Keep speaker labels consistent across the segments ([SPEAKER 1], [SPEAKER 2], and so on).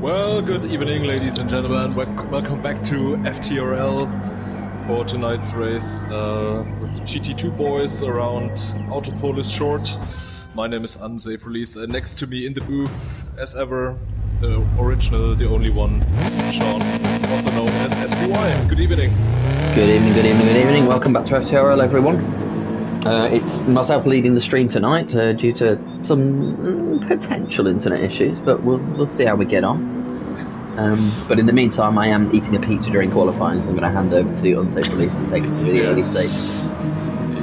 [SPEAKER 1] Well, good evening, ladies and gentlemen. Welcome back to FTRL for tonight's race with the GT2 boys around Autopolis short. My name is Unsafe Release. Next to me in the booth, as ever, the original, the only one, Sean, also known as SPY. Good evening.
[SPEAKER 2] Good evening. Welcome back to FTRL, everyone. It's myself leading the stream tonight due to some potential internet issues, but we'll see how we get on. But in the meantime, I am eating a pizza during qualifying, so I'm going to hand over to Unsafe Release to take us through the early stages.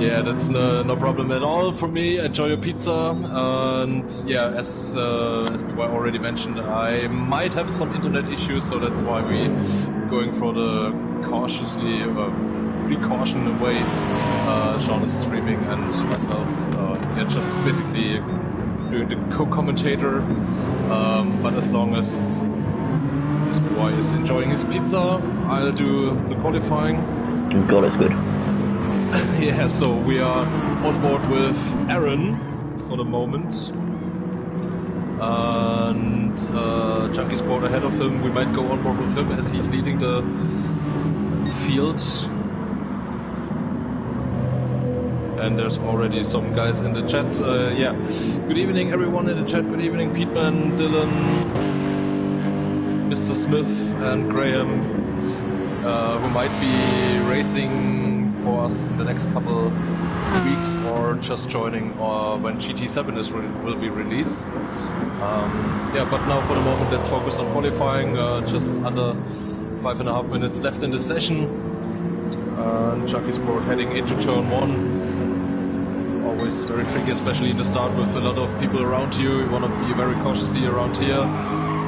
[SPEAKER 1] Yeah, that's no problem at all for me. Enjoy your pizza. And yeah, as SPY already mentioned, I might have some internet issues, so that's why we're going for the precaution way. Sean is streaming and myself, just basically doing the co-commentator. But as long as SPY is enjoying his pizza, I'll do the qualifying.
[SPEAKER 2] God, it's good.
[SPEAKER 1] Yeah, so we are on board with Aaron for the moment. And Junkie Sport ahead of him. We might go on board with him as he's leading the field. And there's already some guys in the chat. Yeah, good evening everyone in the chat. Good evening Peteman, Dylan, Mr. Smith and Graham, who might be racing for us in the next couple weeks or just joining when GT7 will be released. Yeah, but now for the moment let's focus on qualifying. Just under 5.5 minutes left in the session. Junkie Sport heading into turn 1. Always very tricky, especially in the start with a lot of people around you. You want to be very cautiously around here.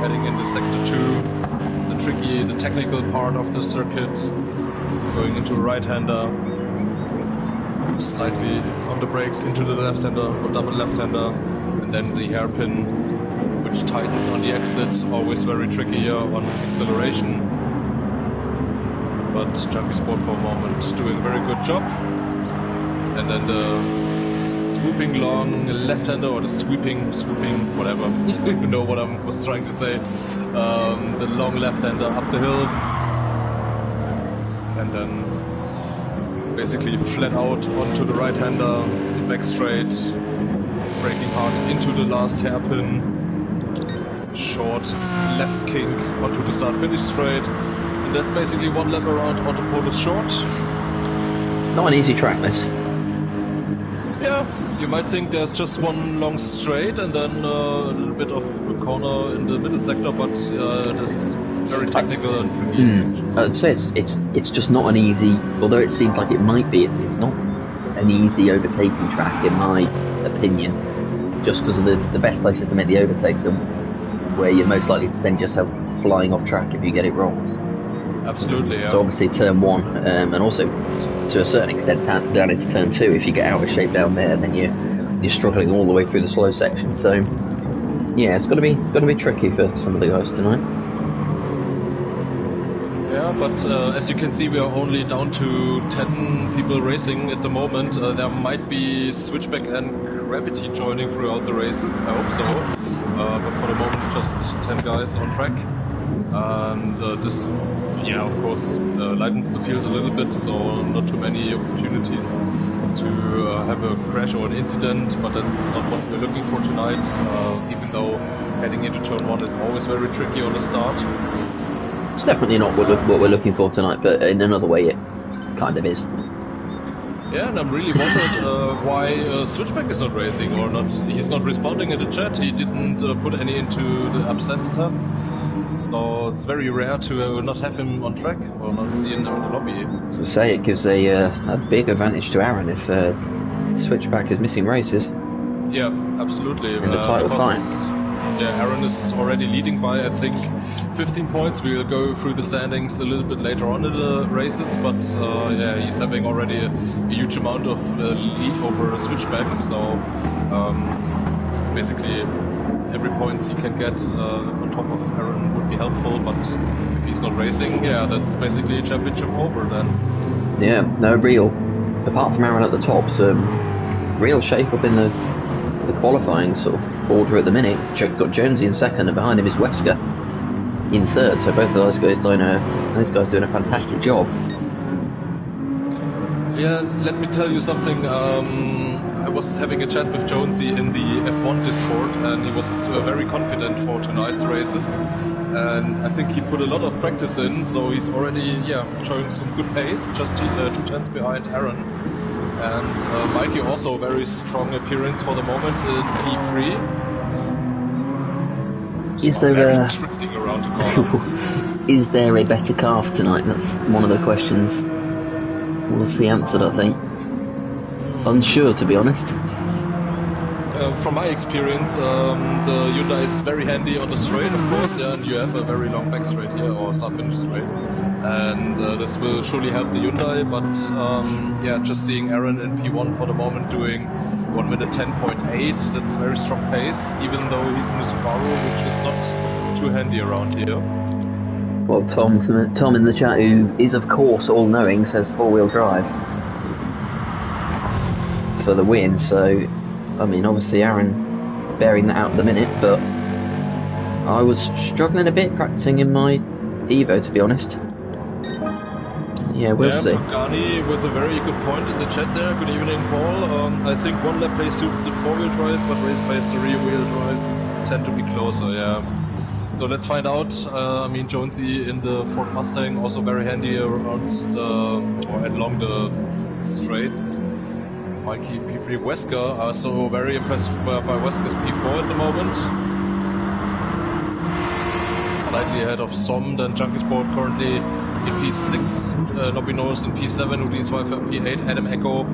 [SPEAKER 1] Heading into sector 2, the technical part of the circuit. Going into a right-hander. Slightly on the brakes into the left-hander or double left-hander. And then the hairpin, which tightens on the exit. Always very tricky here on acceleration. But Junkie Sport for a moment doing a very good job. And then the swooping long left-hander or the sweeping, whatever. You know what I was trying to say. The long left-hander up the hill. And then basically flat out onto the right-hander, back straight, braking hard into the last hairpin. Short left kink onto the start-finish straight. That's basically one lap around Autopolis short.
[SPEAKER 2] Not an easy track, this.
[SPEAKER 1] Yeah, you might think there's just one long straight and then a little bit of a corner in the middle sector, but it's very technical and tricky.
[SPEAKER 2] I'd say it's just not an easy, although it seems like it might be, it's not an easy overtaking track in my opinion, just because of the best places to make the overtakes are where you're most likely to send yourself flying off track if you get it wrong.
[SPEAKER 1] Absolutely, yeah.
[SPEAKER 2] So obviously turn 1, and also to a certain extent down into turn 2. If you get out of shape down there, then you're struggling all the way through the slow section. So yeah, it's got to be tricky for some of the guys tonight.
[SPEAKER 1] Yeah, but as you can see, we are only down to 10 people racing at the moment. There might be Switchback and Gravity joining throughout the races. I hope so. But for the moment, just 10 guys on track. And this, yeah, of course, lightens the field a little bit, so not too many opportunities to have a crash or an incident, but that's not what we're looking for tonight. Even though heading into turn 1 is always very tricky on the start.
[SPEAKER 2] It's definitely not what we're looking for tonight, but in another way it kind of is.
[SPEAKER 1] Yeah, and I'm really wondered why Switchback is not racing or not. He's not responding in the chat. He didn't put any into the absence tab. So it's very rare to not have him on track or not see him in the lobby.
[SPEAKER 2] To say, it gives a big advantage to Aaron if Switchback is missing races.
[SPEAKER 1] Yeah, absolutely.
[SPEAKER 2] In the title fight.
[SPEAKER 1] Yeah, Aaron is already leading by, I think, 15 points. We will go through the standings a little bit later on in the races, but yeah, he's having already a huge amount of lead over Switchback. So basically, every points he can get on top of Aaron would be helpful, but if he's not racing, yeah, that's basically a championship over then.
[SPEAKER 2] Yeah, no, real, apart from Aaron at the top, real shape up in the qualifying sort of order at the minute. Got Jonesy in second, and behind him is Wesker. in third. So both of those guys doing a fantastic job.
[SPEAKER 1] Yeah, let me tell you something. I was having a chat with Jonesy in the F1 Discord, and he was very confident for tonight's races. And I think he put a lot of practice in, so he's already showing some good pace, just 2 tenths behind Aaron. And Mikey also very strong appearance for the moment in P3. So
[SPEAKER 2] is there
[SPEAKER 1] drifting around the corner.
[SPEAKER 2] Is there a better calf tonight? That's one of the questions we'll see answered, I think. Unsure, to be honest.
[SPEAKER 1] From my experience, the Hyundai is very handy on the straight, of course, and you have a very long back straight here, or start finish straight, and this will surely help the Hyundai, but just seeing Aaron in P1 for the moment doing 1 minute 10.8, that's a very strong pace, even though he's in the Subaru, which is not too handy around here.
[SPEAKER 2] Well, Tom in the chat, who is of course all-knowing, says four-wheel drive for the win, so I mean, obviously Aaron bearing that out at the minute, but I was struggling a bit practicing in my Evo, to be honest. Yeah, we'll see.
[SPEAKER 1] Pagani with a very good point in the chat there. Good evening, Paul. I think one lap pace suits the four-wheel drive, but race pace the rear-wheel drive tend to be closer, yeah. So let's find out. I mean, Jonesy in the Ford Mustang also very handy around along the straights. Mikey P3 Wesker, also very impressed by Wesker's P4 at the moment. Slightly ahead of Som, then Junkie Sport currently in P6, Nobinos in P7, Udin's wife in P8, Adam Echo.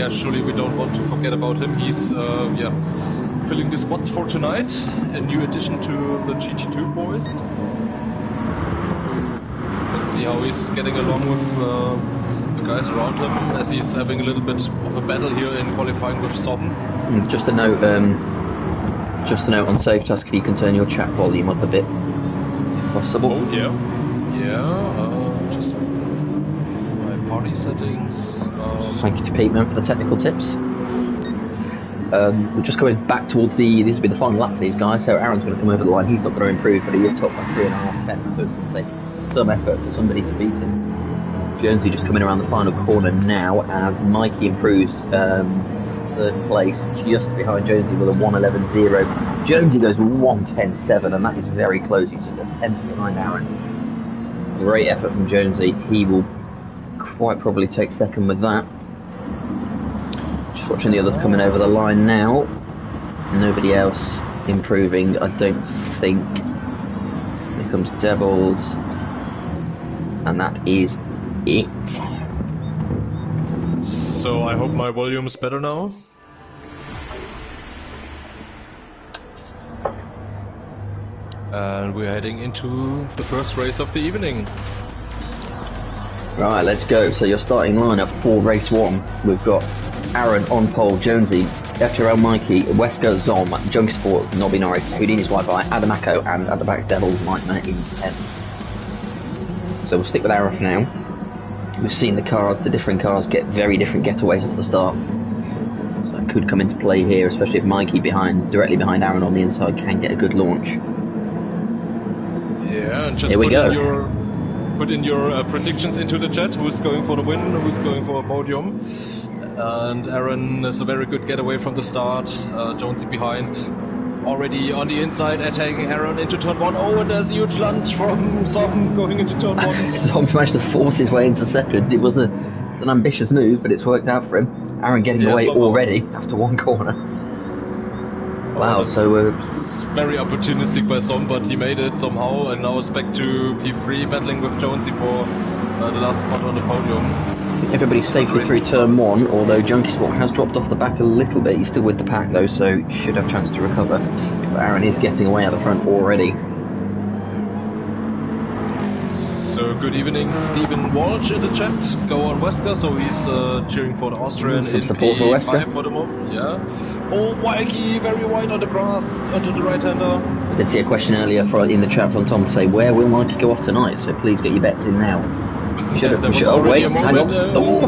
[SPEAKER 1] Surely we don't want to forget about him. He's filling the spots for tonight, a new addition to the GT2 boys. Let's see how he's getting along with the guys around him, as he's having a little bit of a battle here in qualifying with Som.
[SPEAKER 2] Just a note on Save Task, if you can turn your chat volume up a bit, if possible.
[SPEAKER 1] Oh yeah, just my party settings.
[SPEAKER 2] Thank you to Peteman for the technical tips. We're just going back towards this will be the final lap for these guys, so Aaron's going to come over the line. He's not going to improve, but he is top by 3.5 tenths, so it's going to take some effort for somebody to beat him. Jonesy just coming around the final corner now as Mikey improves third place, just behind Jonesy with a 1:11.0. Jonesy goes 1:10.7, and that is very close. He's just a tenth behind Aaron. Great effort from Jonesy. He will quite probably take second with that. Just watching the others coming over the line now. Nobody else improving, I don't think. Here comes Devils, and that is it.
[SPEAKER 1] So I hope my volume is better now. And we're heading into the first race of the evening.
[SPEAKER 2] Right, let's go. So your starting lineup for race one, we've got Aaron on pole, Jonesy, FTRL Mikey, Wesker, Zom, Junkie Sport, Nobby Norris, Houdini's Wi-Fi, Adamako, and at the back Devils, Mike Matt in 10th. So we'll stick with Aaron for now. We've seen the different cars get very different getaways off the start. So it could come into play here, especially if Mikey directly behind Aaron on the inside can get a good launch.
[SPEAKER 1] Yeah, and just
[SPEAKER 2] here we go.
[SPEAKER 1] Put in your predictions into the chat. Who's going for the win? Who's going for a podium? And Aaron is a very good getaway from the start. Jonesy behind. Already on the inside, attacking Aaron into turn 1. Oh, and there's a huge lunge from Som going into turn 1.
[SPEAKER 2] Som's managed to force his way into second. It was an ambitious move, but it's worked out for him. Aaron getting away already after one corner. Wow, so
[SPEAKER 1] very opportunistic by Som, but he made it somehow, and now it's back to P3 battling with Jonesy for the last spot on the podium.
[SPEAKER 2] Everybody's safely through turn 1, although Junkie Sport has dropped off the back a little bit. He's still with the pack though, so should have a chance to recover. But Aaron is getting away at the front already.
[SPEAKER 1] So good evening, Stephen Walsh in the chat. Go on Wesker, so he's cheering for the Austrian.
[SPEAKER 2] Some support for Wesker.
[SPEAKER 1] For the moment. Yeah. Oh, Mikey, very wide on the grass, onto the right-hander.
[SPEAKER 2] I did see a question earlier in the chat from Tom to say, where will Mikey go off tonight? So please get your bets in now.
[SPEAKER 1] Already a moment.
[SPEAKER 2] Oh.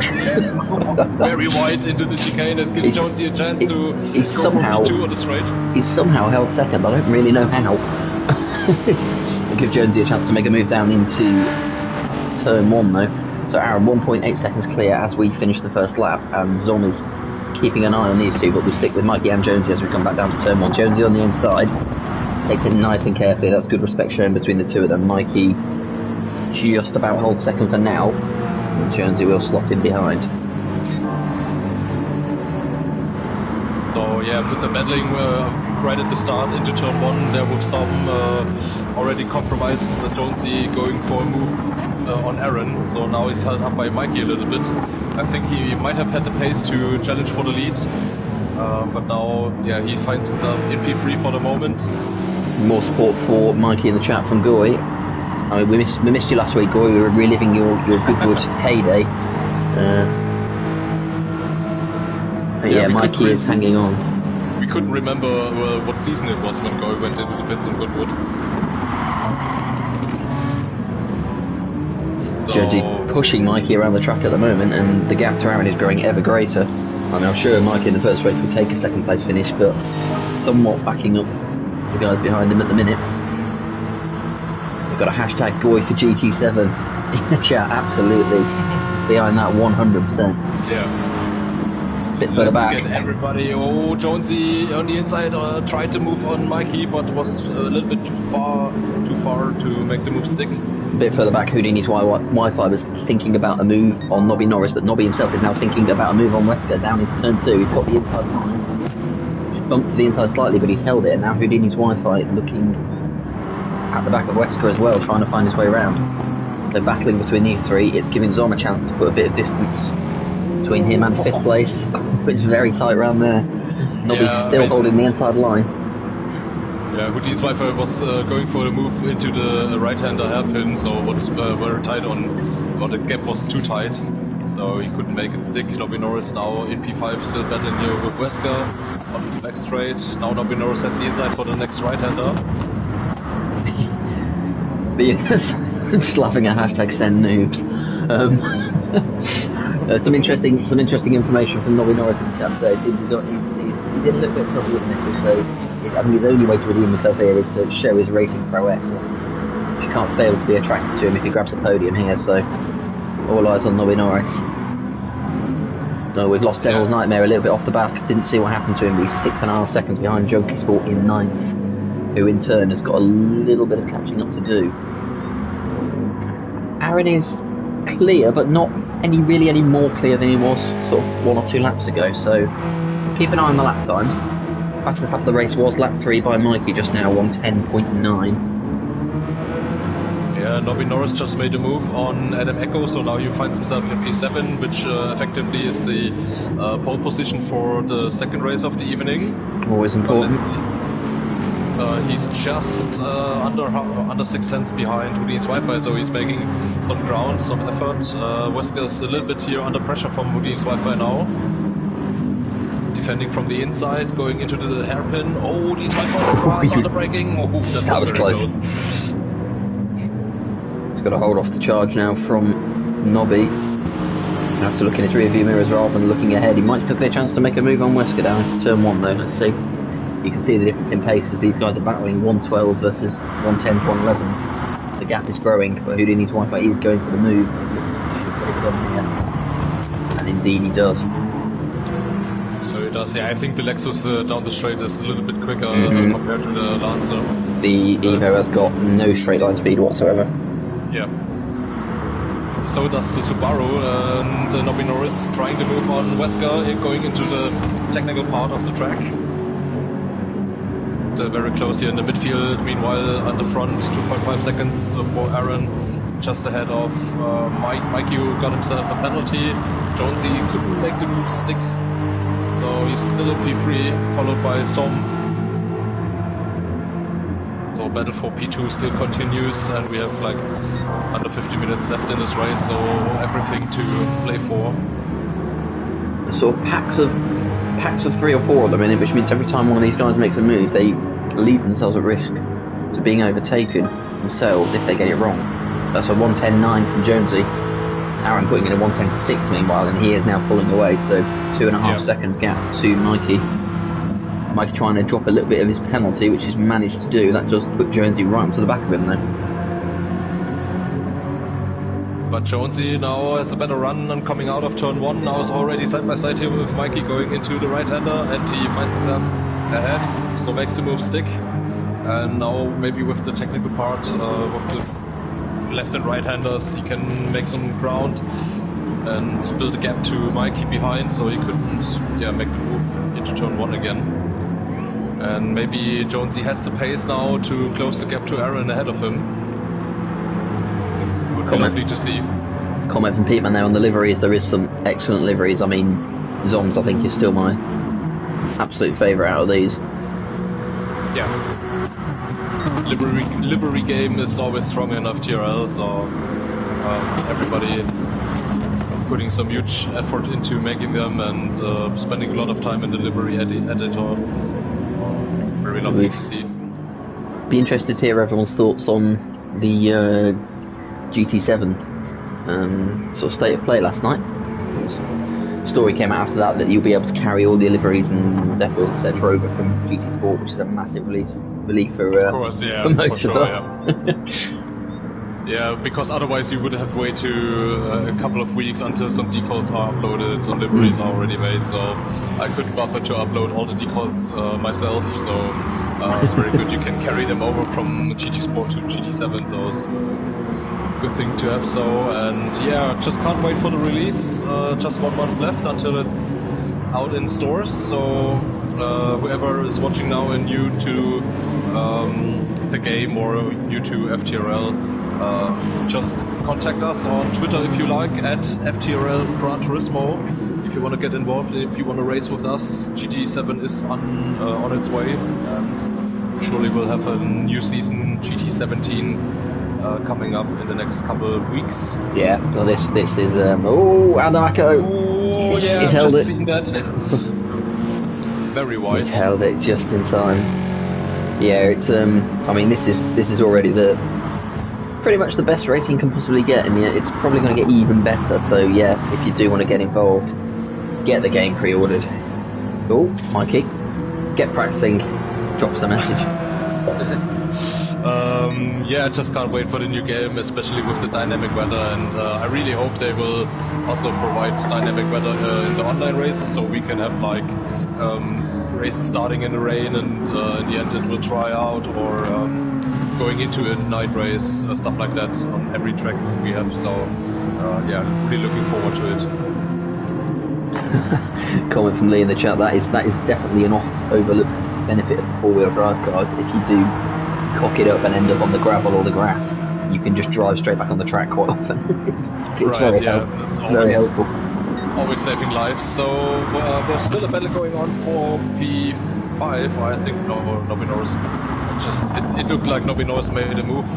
[SPEAKER 1] Very wide into the chicane, has given Jonesy a chance to go from P2 on the straight.
[SPEAKER 2] He's somehow held second, I don't really know how. We'll give Jonesy a chance to make a move down into turn 1 though. So Aaron, 1.8 seconds clear as we finish the first lap, and Zom is keeping an eye on these two, but we stick with Mikey and Jonesy as we come back down to turn 1. Jonesy on the inside, takes it nice and carefully. That's good respect shown between the two of them. Mikey just about holds second for now, and Jonesy will slot in behind.
[SPEAKER 1] So yeah, with the battling right at the start into turn 1, there was some already compromised Jonesy going for a move on Aaron, so now he's held up by Mikey a little bit. I think he might have had the pace to challenge for the lead, but now yeah, he finds himself in P3 for the moment.
[SPEAKER 2] More support for Mikey in the chat from Goy. I mean, we missed you last week, Goy. We were reliving your Goodwood heyday. But yeah, Mikey is hanging on.
[SPEAKER 1] We couldn't remember what season it was when Goy went into the pits in Goodwood.
[SPEAKER 2] Jonesy pushing Mikey around the track at the moment, and the gap to Aaron is growing ever greater. I mean, I'm sure Mikey in the first race will take a second place finish, but somewhat backing up the guys behind him at the minute. We've got a hashtag Goy for GT7 in the chat, absolutely. Behind that 100%.
[SPEAKER 1] Yeah.
[SPEAKER 2] Bit further back.
[SPEAKER 1] Get everybody. Oh, Jonesy on the inside tried to move on Mikey, but was a little bit too far to make the move stick.
[SPEAKER 2] A bit further back, Houdini's Wi-Fi was thinking about a move on Nobby Norris, but Nobby himself is now thinking about a move on Wesker down into turn 2. He's got the inside line. Just bumped to the inside slightly, but he's held it, and now Houdini's Wi-Fi looking at the back of Wesker as well, trying to find his way around. So battling between these three, it's giving Zom a chance to put a bit of distance between him and 5th place. It's very tight around there. Nobby's still holding the inside line.
[SPEAKER 1] Yeah, Houdini's Wi-Fi was going for the move into the right-hander hairpin, so what was very tight or the gap was too tight, so he couldn't make it stick. Nobby Norris now in P5, still battling here with Wesker, onto the back straight. Now Nobby Norris has the inside for the next right-hander.
[SPEAKER 2] Just laughing at hashtag send noobs. Some interesting information from Nobby Norris in the chat today. He's in a little bit of trouble with this, so I think his only way to redeem himself here is to show his racing prowess. She can't fail to be attracted to him if he grabs a podium here, so all eyes on Nobby Norris. No, we've lost Devil's Nightmare a little bit off the back. Didn't see what happened to him. He's 6.5 seconds behind Junkie Sport in 9th, who in turn has got a little bit of catching up to do. Aaron is clear, but not really any more clear than he was sort of 1 or 2 laps ago, so keep an eye on the lap times. Fastest lap of the race was lap 3 by Mikey just now, 1:10.9.
[SPEAKER 1] Yeah, Nobby Norris just made a move on Adam Echo, so now he finds himself in P7, which effectively is the pole position for the second race of the evening.
[SPEAKER 2] Always important.
[SPEAKER 1] He's just under 6 tenths behind Houdini's Wi-Fi, so he's making some ground, some effort. Wesker's a little bit here under pressure from Houdini's Wi-Fi now. Defending from the inside, going into the hairpin. Oh, Houdini's Wi-Fi under braking. Oh, that was close.
[SPEAKER 2] He's got to hold off the charge now from Nobby. He'll have to look in his rear view mirrors rather than looking ahead. He might still get a chance to make a move on Wesker down into turn 1 though. Let's see. You can see the difference in pace as these guys are battling 112 versus 110 to 111. The gap is growing, but Houdini's Wi-Fi is going for the move. Should get it done here. And indeed he does.
[SPEAKER 1] So he does, yeah. I think the Lexus down the straight is a little bit quicker compared to the Lancer.
[SPEAKER 2] The Evo has got no straight line speed whatsoever.
[SPEAKER 1] Yeah. So does the Subaru, and Nobby Norris trying to move on Wesker, going into the technical part of the track. Very close here in the midfield. Meanwhile, on the front, 2.5 seconds for Aaron, just ahead of Mikey, who got himself a penalty. Jonesy couldn't make the move stick, so he's still in P3, followed by Zom. So battle for P2 still continues, and we have like under 50 minutes left in this race, so everything to play for.
[SPEAKER 2] So packs of 3 or 4 at the minute, which means every time one of these guys makes a move, they leave themselves at risk to being overtaken themselves if they get it wrong. That's a 1:10.9 from Jonesy. Aaron putting in a 1:10.6 meanwhile, and he is now pulling away, so 2.5 seconds gap to Mikey. Mikey trying to drop a little bit of his penalty, which he's managed to do. That does put Jonesy right onto the back of him though.
[SPEAKER 1] But Jonesy now has a better run and coming out of turn 1. Now is already side by side here with Mikey going into the right-hander, and he finds himself ahead, so makes the move stick. And now maybe with the technical part, with the left and right-handers, he can make some ground and build a gap to Mikey behind, so he couldn't make the move into turn 1 again. And maybe Jonesy has the pace now to close the gap to Aaron ahead of him. Would be lovely to see.
[SPEAKER 2] Comment from Peteman there on the liveries. There is some excellent liveries. I mean, Zoms I think is still my absolute favourite out of these.
[SPEAKER 1] Yeah. Livery game is always strong in FTRL, so everybody putting some huge effort into making them and spending a lot of time in the livery editor. So, very lovely to see.
[SPEAKER 2] Be interested to hear everyone's thoughts on the GT7 sort of state of play last night. Story came out after that you'll be able to carry all the liveries and depots etc. over from GT Sport, which is a massive relief for, for most of us.
[SPEAKER 1] Yeah, because otherwise you would have wait to a couple of weeks until some decals are uploaded, some liveries are already made, so I couldn't bother to upload all the decals myself, so it's very good you can carry them over from GT Sport to GT7, so it's a good thing to have so, and yeah, just can't wait for the release, just 1 month left until it's out in stores, so whoever is watching now and new to the game or new to FTRL, just contact us on Twitter if you like, at FTRL Gran Turismo, if you want to get involved, if you want to race with us. GT7 is on its way, and surely we'll have a new season, GT17, coming up in the next couple of weeks.
[SPEAKER 2] Yeah, well this is Adamako.
[SPEAKER 1] Oh yeah, I've
[SPEAKER 2] held
[SPEAKER 1] just
[SPEAKER 2] it.
[SPEAKER 1] seen that. Very wide.
[SPEAKER 2] He held it just in time. Yeah, it's I mean this is already pretty much the best rating you can possibly get, and yeah, it's probably going to get even better. So yeah, if you do want to get involved, get the game pre-ordered. Oh, Mikey, get practicing. Drop us a message.
[SPEAKER 1] Yeah, I just can't wait for the new game, especially with the dynamic weather, and I really hope they will also provide dynamic weather in the online races, so we can have like races starting in the rain and in the end it will dry out, or going into a night race, stuff like that on every track we have, so yeah, really looking forward to it.
[SPEAKER 2] Comment from Lee in the chat, that is definitely an oft overlooked benefit of four-wheel drive cars. If you do cock it up and end up on the gravel or the grass, you can just drive straight back on the track quite often. it's
[SPEAKER 1] right,
[SPEAKER 2] very helpful.
[SPEAKER 1] Always saving lives. So there's still a battle going on for P5. I think Nobinors. It looked like Nobinors made a move.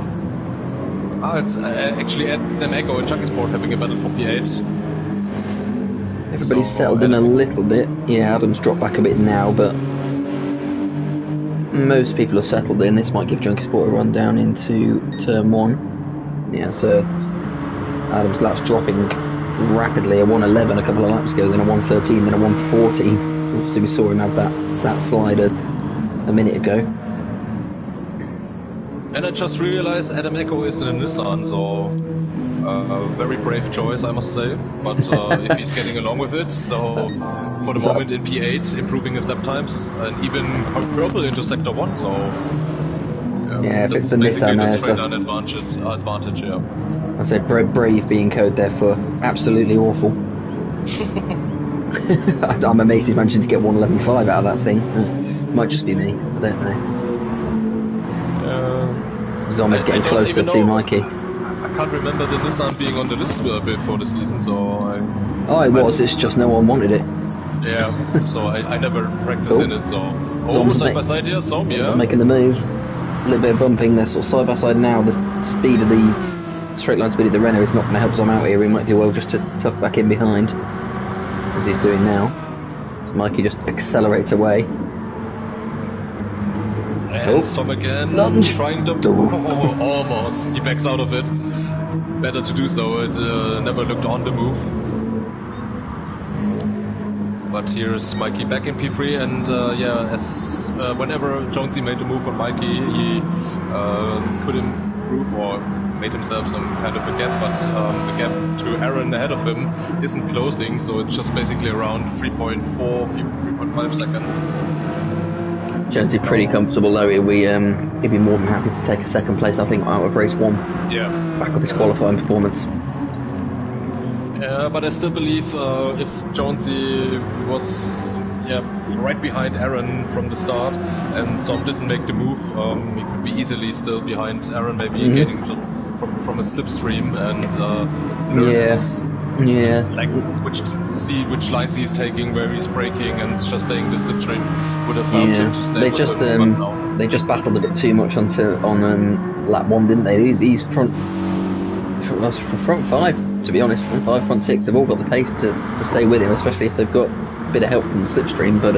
[SPEAKER 1] It's actually Adam Echo and Chucky Sport having a battle for P8.
[SPEAKER 2] Everybody's settled in a little bit. Yeah, Adam's dropped back a bit now, but most people are settled in. This might give Junkie Sport a run down into turn 1. Yeah, so Adam's laps dropping rapidly. A 1:11 a couple of laps ago, then a 1:13, then a 1:14. Obviously we saw him have that slide a minute ago.
[SPEAKER 1] And I just realized Adam Echo is in a Nissan, so very brave choice, I must say. But if he's getting along with it, so for the moment in P8, improving his lap times, and even purple into Sector 1, so
[SPEAKER 2] yeah, if it's the
[SPEAKER 1] basically
[SPEAKER 2] Nissan
[SPEAKER 1] the straight line advantage, yeah.
[SPEAKER 2] I'd say brave being code there for absolutely awful. I'm amazed he's managing to get 1:11.5 out of that thing. Might just be me, I don't know. Zombie's getting closer to Mikey.
[SPEAKER 1] I can't remember the Nissan being on the list before the season, so
[SPEAKER 2] it was, it's just no one wanted it.
[SPEAKER 1] Yeah, so I never practiced in it, so... side by side here, yeah.
[SPEAKER 2] Making the move. A little bit of bumping, they're sort of side by side now. The speed of the straight line speed of the Renault is not going to help Zom out here. He might do well just to tuck back in behind, as he's doing now. So Mikey just accelerates away.
[SPEAKER 1] And stop again,
[SPEAKER 2] lunge.
[SPEAKER 1] Trying to... almost. He backs out of it. Better to do so, it never looked on the move. But but here's Mikey back in P3, and yeah, as whenever Jonesy made a move on Mikey, he could improve or made himself some kind of a gap, but the gap to Aaron ahead of him isn't closing, so it's just basically around 3.4, 3.5 seconds.
[SPEAKER 2] Jonesy pretty comfortable though. He'd be more than happy to take a second place, I think, out of race 1.
[SPEAKER 1] Yeah.
[SPEAKER 2] Back up his qualifying performance.
[SPEAKER 1] Yeah, but I still believe if Jonesy was right behind Aaron from the start and Som didn't make the move, he could be easily still behind Aaron, maybe getting from a slipstream and like which lines he's taking, where he's braking, and just staying the slipstream would have helped him to stay.
[SPEAKER 2] They just battled a bit too much on lap 1, didn't they? These front 5, to be honest, front 5, front 6, they've all got the pace to stay with him, especially if they've got a bit of help from the slipstream. But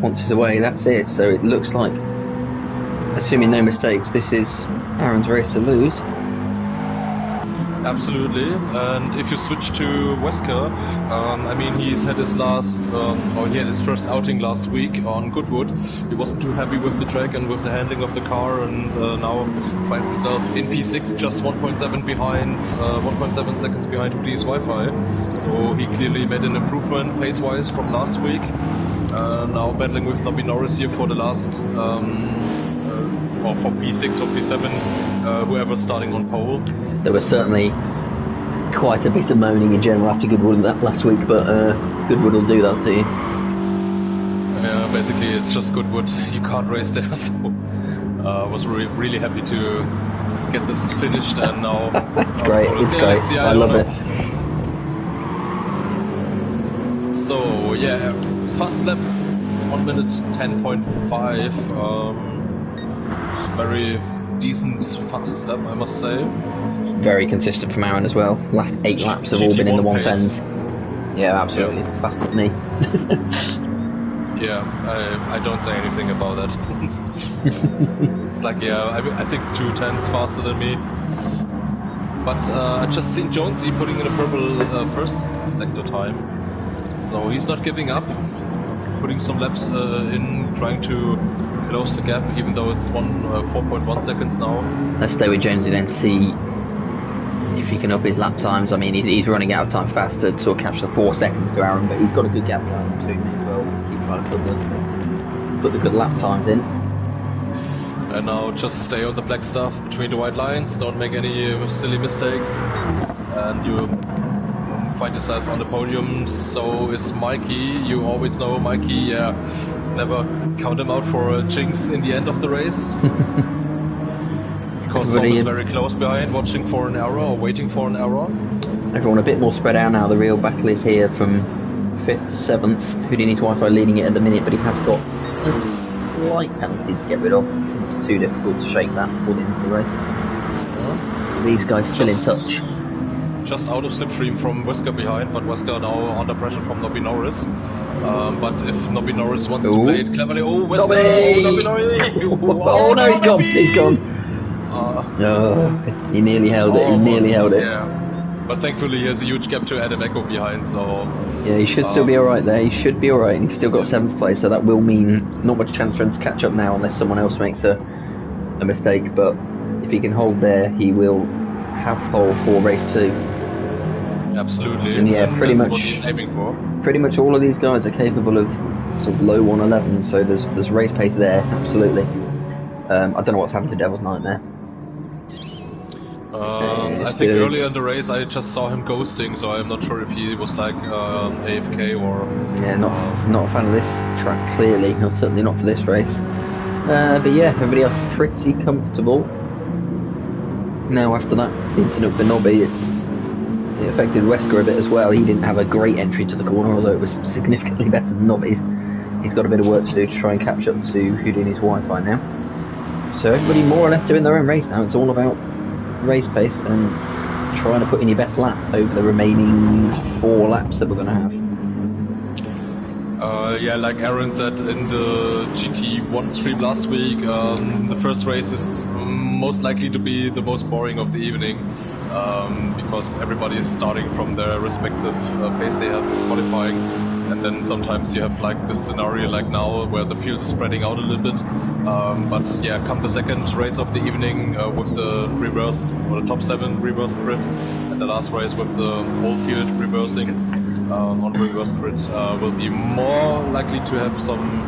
[SPEAKER 2] once he's away, that's it. So it looks like, assuming no mistakes, this is Aaron's race to lose.
[SPEAKER 1] Absolutely, and if you switch to Wesker, I mean, he's had his he had his first outing last week on Goodwood. He wasn't too happy with the track and with the handling of the car, and now finds himself in P6, just 1.7 behind, 1.7 seconds behind Houdini's Wi-Fi. So he clearly made an improvement pace-wise from last week. Now battling with Nobby Norris here for the last, or for P6 or P7, whoever's starting on pole.
[SPEAKER 2] There was certainly quite a bit of moaning in general after Goodwood that last week, but Goodwood will do that to you.
[SPEAKER 1] Yeah, basically it's just Goodwood. You can't race there, so I was really happy to get this finished, and now
[SPEAKER 2] it's great. It's great. I love it.
[SPEAKER 1] So yeah, fast lap 1 minute 10.5. Very decent fast lap, I must say.
[SPEAKER 2] Very consistent from Aaron as well. Last 8 laps have all been in the 110s. Yeah, absolutely.
[SPEAKER 1] Yeah.
[SPEAKER 2] Faster than me.
[SPEAKER 1] Yeah, I don't say anything about that. It's like, I think 2:10s faster than me. But I just seen Jonesy putting in a purple first sector time. So he's not giving up. Putting some laps in, trying to close the gap, even though it's 4.1 seconds now.
[SPEAKER 2] Let's stay with Jonesy then, see if he can up his lap times. I mean, he's running out of time faster to sort of catch the 4 seconds to Aaron, but he's got a good gap going between me as well. Keep trying to put the good lap times in.
[SPEAKER 1] And now just stay on the black stuff between the white lines, don't make any silly mistakes, and you find yourself on the podium. So is Mikey. You always know Mikey, never count him out for a jinx in the end of the race. Because Som is very close behind, watching for an error or waiting for an error.
[SPEAKER 2] Everyone a bit more spread out now. The real battle is here from 5th to 7th. Houdini's Wi-Fi leading it at the minute, but he has got a slight penalty to get rid of. Shouldn't be too difficult to shake that before the end of the race. Yeah. These guys still in touch.
[SPEAKER 1] Just out of slipstream from Wesker behind, but Wesker now under pressure from Nobby Norris. But if Nobby Norris wants to play it cleverly, Wesker! Nobby Norris!
[SPEAKER 2] Oh no, he's gone! He's gone! He nearly held it. He nearly held it.
[SPEAKER 1] Yeah. But thankfully, he has a huge gap to Adam Echo behind, so...
[SPEAKER 2] Yeah, he should still be alright there. He should be alright. He's still got 7th place, so that will mean not much chance for him to catch up now unless someone else makes a mistake. But if he can hold there, he will have pole for race 2.
[SPEAKER 1] Absolutely.
[SPEAKER 2] And yeah, pretty much
[SPEAKER 1] what he's aiming for.
[SPEAKER 2] Pretty much all of these guys are capable of sort of low 111, so there's race pace there, absolutely. I don't know what's happened to Devil's Nightmare.
[SPEAKER 1] I think earlier in the race I just saw him ghosting, so I'm not sure if he was like AFK or...
[SPEAKER 2] Yeah, not a fan of this track, clearly, or certainly not for this race. But yeah, everybody else pretty comfortable. Now after that incident for Nobby, it affected Wesker a bit as well. He didn't have a great entry to the corner, although it was significantly better than Nobby's. He's got a bit of work to do to try and catch up to Houdini's Wi-Fi now. So everybody more or less doing their own race now. It's all about race pace and trying to put in your best lap over the remaining 4 laps that we're going to have.
[SPEAKER 1] Yeah, like Aaron said in the GT1 stream last week, the first race is most likely to be the most boring of the evening, because everybody is starting from their respective pace they have in qualifying, and then sometimes you have like this scenario like now where the field is spreading out a little bit, but yeah, come the second race of the evening with the reverse, or the top 7 reverse grid, and the last race with the whole field reversing on reverse grid, will be more likely to have some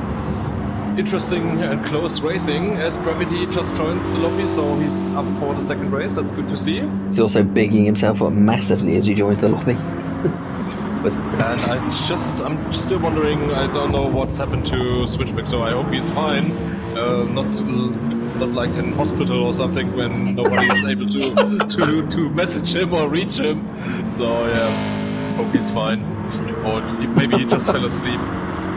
[SPEAKER 1] interesting and close racing, as Gravity just joins the lobby, so he's up for the second race. That's good to see.
[SPEAKER 2] He's also bigging himself up massively as he joins the lobby.
[SPEAKER 1] And I'm just still wondering, I don't know what's happened to Switchback, so I hope he's fine. Not like in hospital or something when nobody is able to message him or reach him. So yeah. Hope he's fine, or maybe he just fell asleep.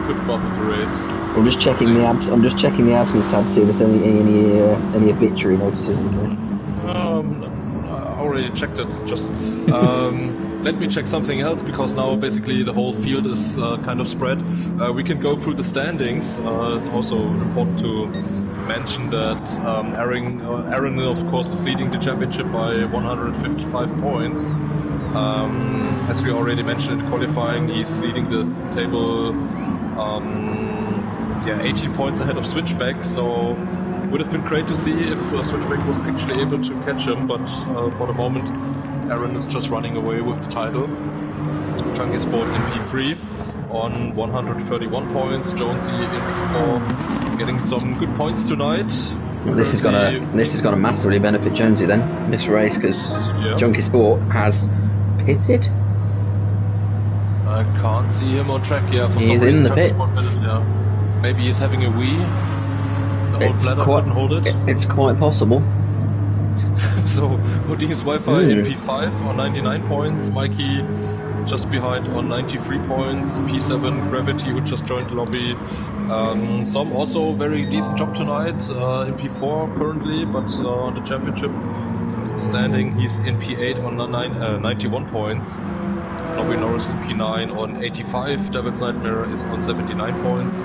[SPEAKER 1] Couldn't bother to race.
[SPEAKER 2] I'm just checking the absence tab to see if there's any obituary notices in there.
[SPEAKER 1] I already checked it. Just let me check something else, because now basically the whole field is kind of spread. We can go through the standings. It's also important to mention that Aaron of course is leading the championship by 155 points. As we already mentioned in qualifying, he's leading the table 18 points ahead of Switchback, so would have been great to see if Switchback was actually able to catch him, but for the moment Aaron is just running away with the title. Chunky Sport in P3 on 131 points, Jonesy in P4 getting some good points tonight.
[SPEAKER 2] Well, this is gonna massively benefit Jonesy then, this race, because Chunky Sport has pitted.
[SPEAKER 1] I can't see him on track here. For
[SPEAKER 2] he's
[SPEAKER 1] some reason,
[SPEAKER 2] in the pits.
[SPEAKER 1] Maybe he's having a wee. The old bladder couldn't hold it.
[SPEAKER 2] It's quite possible.
[SPEAKER 1] So Houdini's Wi-Fi in P5 on 99 points. Mikey just behind on 93 points. P7 Gravity, who just joined the lobby. Some also very decent job tonight in P4 currently, but on the championship standing he's in P8 on 91 points. Nobby Norris in P9 on 85. Devil's Nightmare is on 79 points.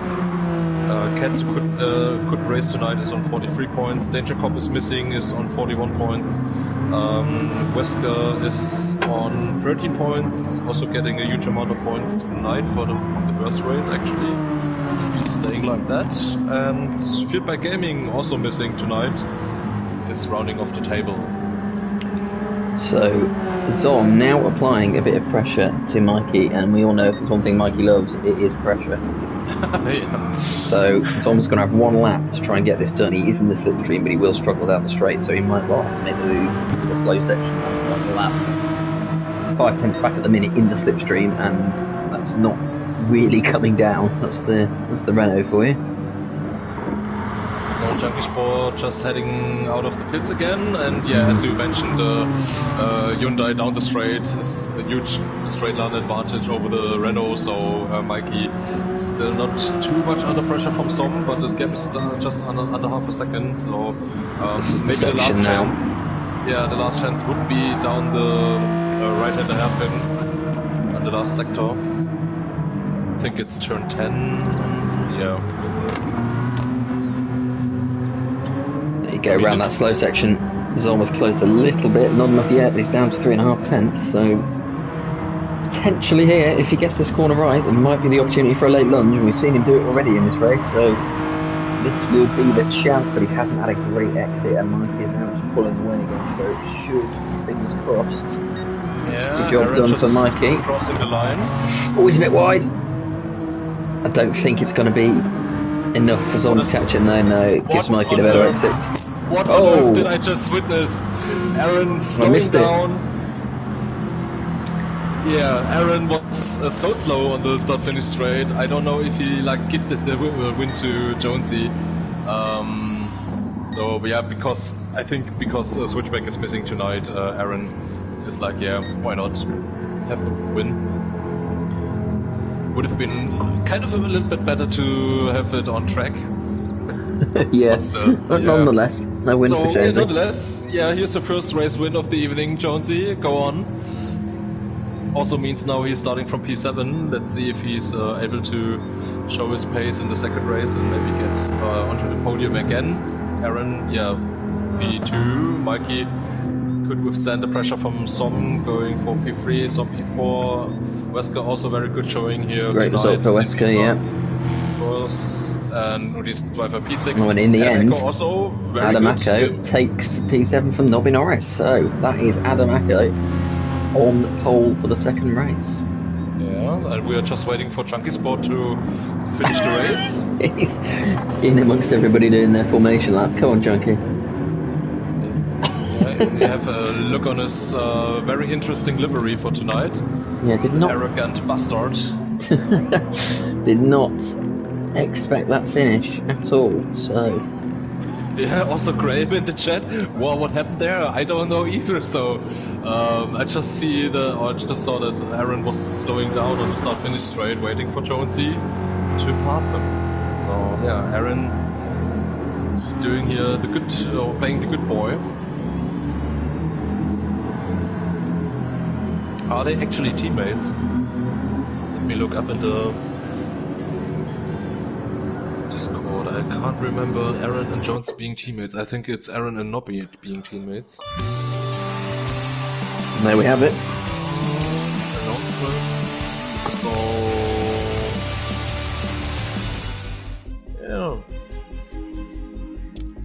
[SPEAKER 1] Cats could race tonight is on 43 points. Danger Cop is missing, is on 41 points. Wesker is on 13 points, also getting a huge amount of points tonight from the first race actually, if he's staying like that. And Feedback Gaming, also missing tonight, is rounding off the table.
[SPEAKER 2] So Zom now applying a bit of pressure to Mikey, and we all know if there's one thing Mikey loves, it is pressure.
[SPEAKER 1] Yeah.
[SPEAKER 2] So Zom's going to have one lap to try and get this done. He is in the slipstream, but he will struggle down the straight, so he might well have to make the move into the slow section on the lap. It's 5/10 back at the minute in the slipstream, and that's not really coming down. That's the Renault for you.
[SPEAKER 1] So Junkie Sport just heading out of the pits again, and yeah, as you mentioned, Hyundai down the straight is a huge straight line advantage over the Renault, so Mikey still not too much under pressure from Som, but this gap is just under half a second, so maybe the last chance, the last chance would be down the right-hander hairpin at the last sector. I think it's turn 10, yeah.
[SPEAKER 2] Go around that slow section. He's almost closed a little bit, not enough yet. He's down to 3.5 tenths, so potentially here, if he gets this corner right, there might be the opportunity for a late lunge, and we've seen him do it already in this race, so this will be the chance, but he hasn't had a great exit, and Mikey is now just pulling away again, so it should, fingers crossed.
[SPEAKER 1] Yeah,
[SPEAKER 2] good job done for Mikey.
[SPEAKER 1] Crossing the line.
[SPEAKER 2] Oh, he's a bit wide. I don't think it's going to be enough for Zom to catch him. No, it gives Mikey the better exit.
[SPEAKER 1] What on earth did I just witness? Aaron slowing down. Yeah, Aaron was so slow on the start-finish straight. I don't know if he gifted the win to Jonesy. So yeah, because Switchback is missing tonight, Aaron is like, yeah, why not have the win? Would have been kind of a little bit better to have it on track.
[SPEAKER 2] Yes, but nonetheless, no win for Jonesy.
[SPEAKER 1] Nonetheless, yeah, here's the first race win of the evening. Jonesy, go on. also means now he's starting from P7. Let's see if he's able to show his pace in the second race and maybe get onto the podium again. Aaron, yeah, P2. Mikey could withstand the pressure from Som going for P3, Som P4. Wesker also very good showing here.
[SPEAKER 2] Great result for Wesker, yeah.
[SPEAKER 1] First, and Rudy's driver P6.
[SPEAKER 2] Well, and in the end,
[SPEAKER 1] also very
[SPEAKER 2] Adam
[SPEAKER 1] good.
[SPEAKER 2] Acko takes P7 from Nobby Norris. So that is Adam Acko on pole for the second race.
[SPEAKER 1] Yeah, and we are just waiting for Chunky Sport to finish the race.
[SPEAKER 2] He's in amongst everybody doing their formation lap. Come on, Chunky.
[SPEAKER 1] They have a look on his very interesting livery for tonight.
[SPEAKER 2] Yeah, did not
[SPEAKER 1] arrogant bastard.
[SPEAKER 2] did not expect that finish at all. So
[SPEAKER 1] yeah, also Graham in the chat. Well, what happened there? I don't know either. So I just saw that Aaron was slowing down on the start-finish straight, waiting for Jonesy to pass him. So yeah, Aaron doing here the good, playing the good boy. Are they actually teammates? Let me look up in the Discord. I can't remember Aaron and Jones being teammates. I think it's Aaron and Nobby being teammates.
[SPEAKER 2] And there we have it.
[SPEAKER 1] Announcement. So yeah.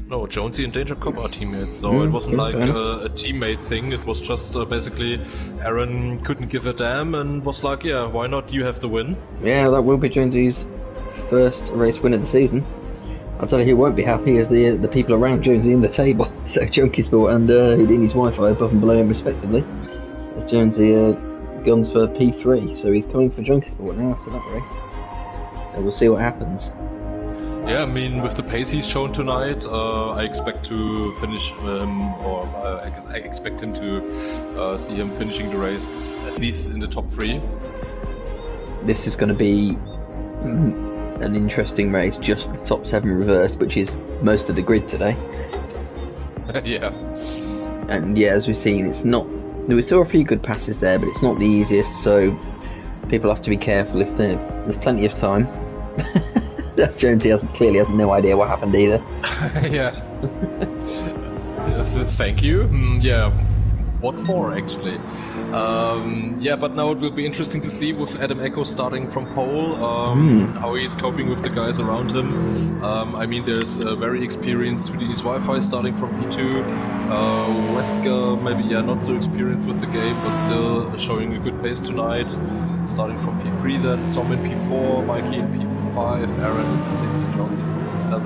[SPEAKER 1] No, Jonesy and Danger Cop are teammates, so it wasn't like a teammate thing. It was just basically Aaron couldn't give a damn and was like, yeah, why not you have the win?
[SPEAKER 2] Yeah, that will be Jonesy's first race win of the season. I'll tell you who won't be happy is the people around Jonesy in the table. So Chunky Sport and Houdini's Wi-Fi above and below him respectively. As Jonesy guns for P3, so he's coming for Chunky Sport now after that race. So we'll see what happens.
[SPEAKER 1] Yeah, I mean, with the pace he's shown tonight, I expect to finish, I expect him to see him finishing the race at least in the top 3.
[SPEAKER 2] This is going to be an interesting race, just the top 7 reversed, which is most of the grid today.
[SPEAKER 1] Yeah.
[SPEAKER 2] And yeah, as we've seen, it's not. We saw a few good passes there, but it's not the easiest, so people have to be careful if there's plenty of time. Jonesy clearly has no idea what happened either.
[SPEAKER 1] Yeah. Thank you. Yeah. What for, actually? Yeah, but now it will be interesting to see with Adam Acko starting from pole, how he's coping with the guys around him. I mean, there's a very experienced Houdini's Wi-Fi starting from P2. Wesker, maybe, yeah, not so experienced with the game, but still showing a good pace tonight. Starting from P3 then, Som in P4, Mikey in P5, Aaron in P6 and Jones in P7.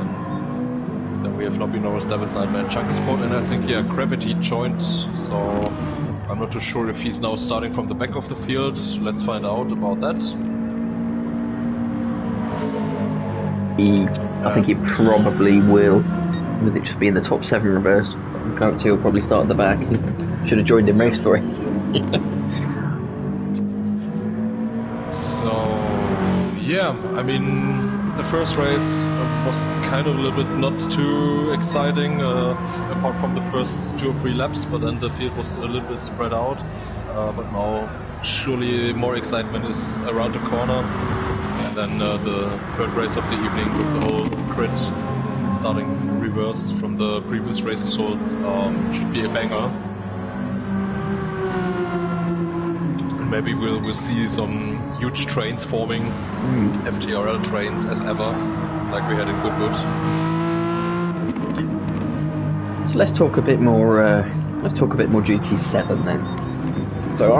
[SPEAKER 1] Then we have Nobby Norris, Devil's Nightmare and Chunky Sport, and I think, yeah, Gravity joined, so I'm not too sure if he's now starting from the back of the field. Let's find out about that.
[SPEAKER 2] I think he probably will, with it just being the top 7 reversed. Character will probably start at the back. He should have joined in race 3.
[SPEAKER 1] So, yeah, I mean, the first race was kind of a little bit not too exciting, apart from the first 2 or 3 laps, but then the field was a little bit spread out. But now, surely more excitement is around the corner. And then the third race of the evening with the whole grid starting reverse from the previous race results should be a banger. And maybe we'll see some huge trains forming, FTRL trains as ever, like we had in Goodwood.
[SPEAKER 2] So let's talk a bit more. Let's talk a bit more GT7 then. So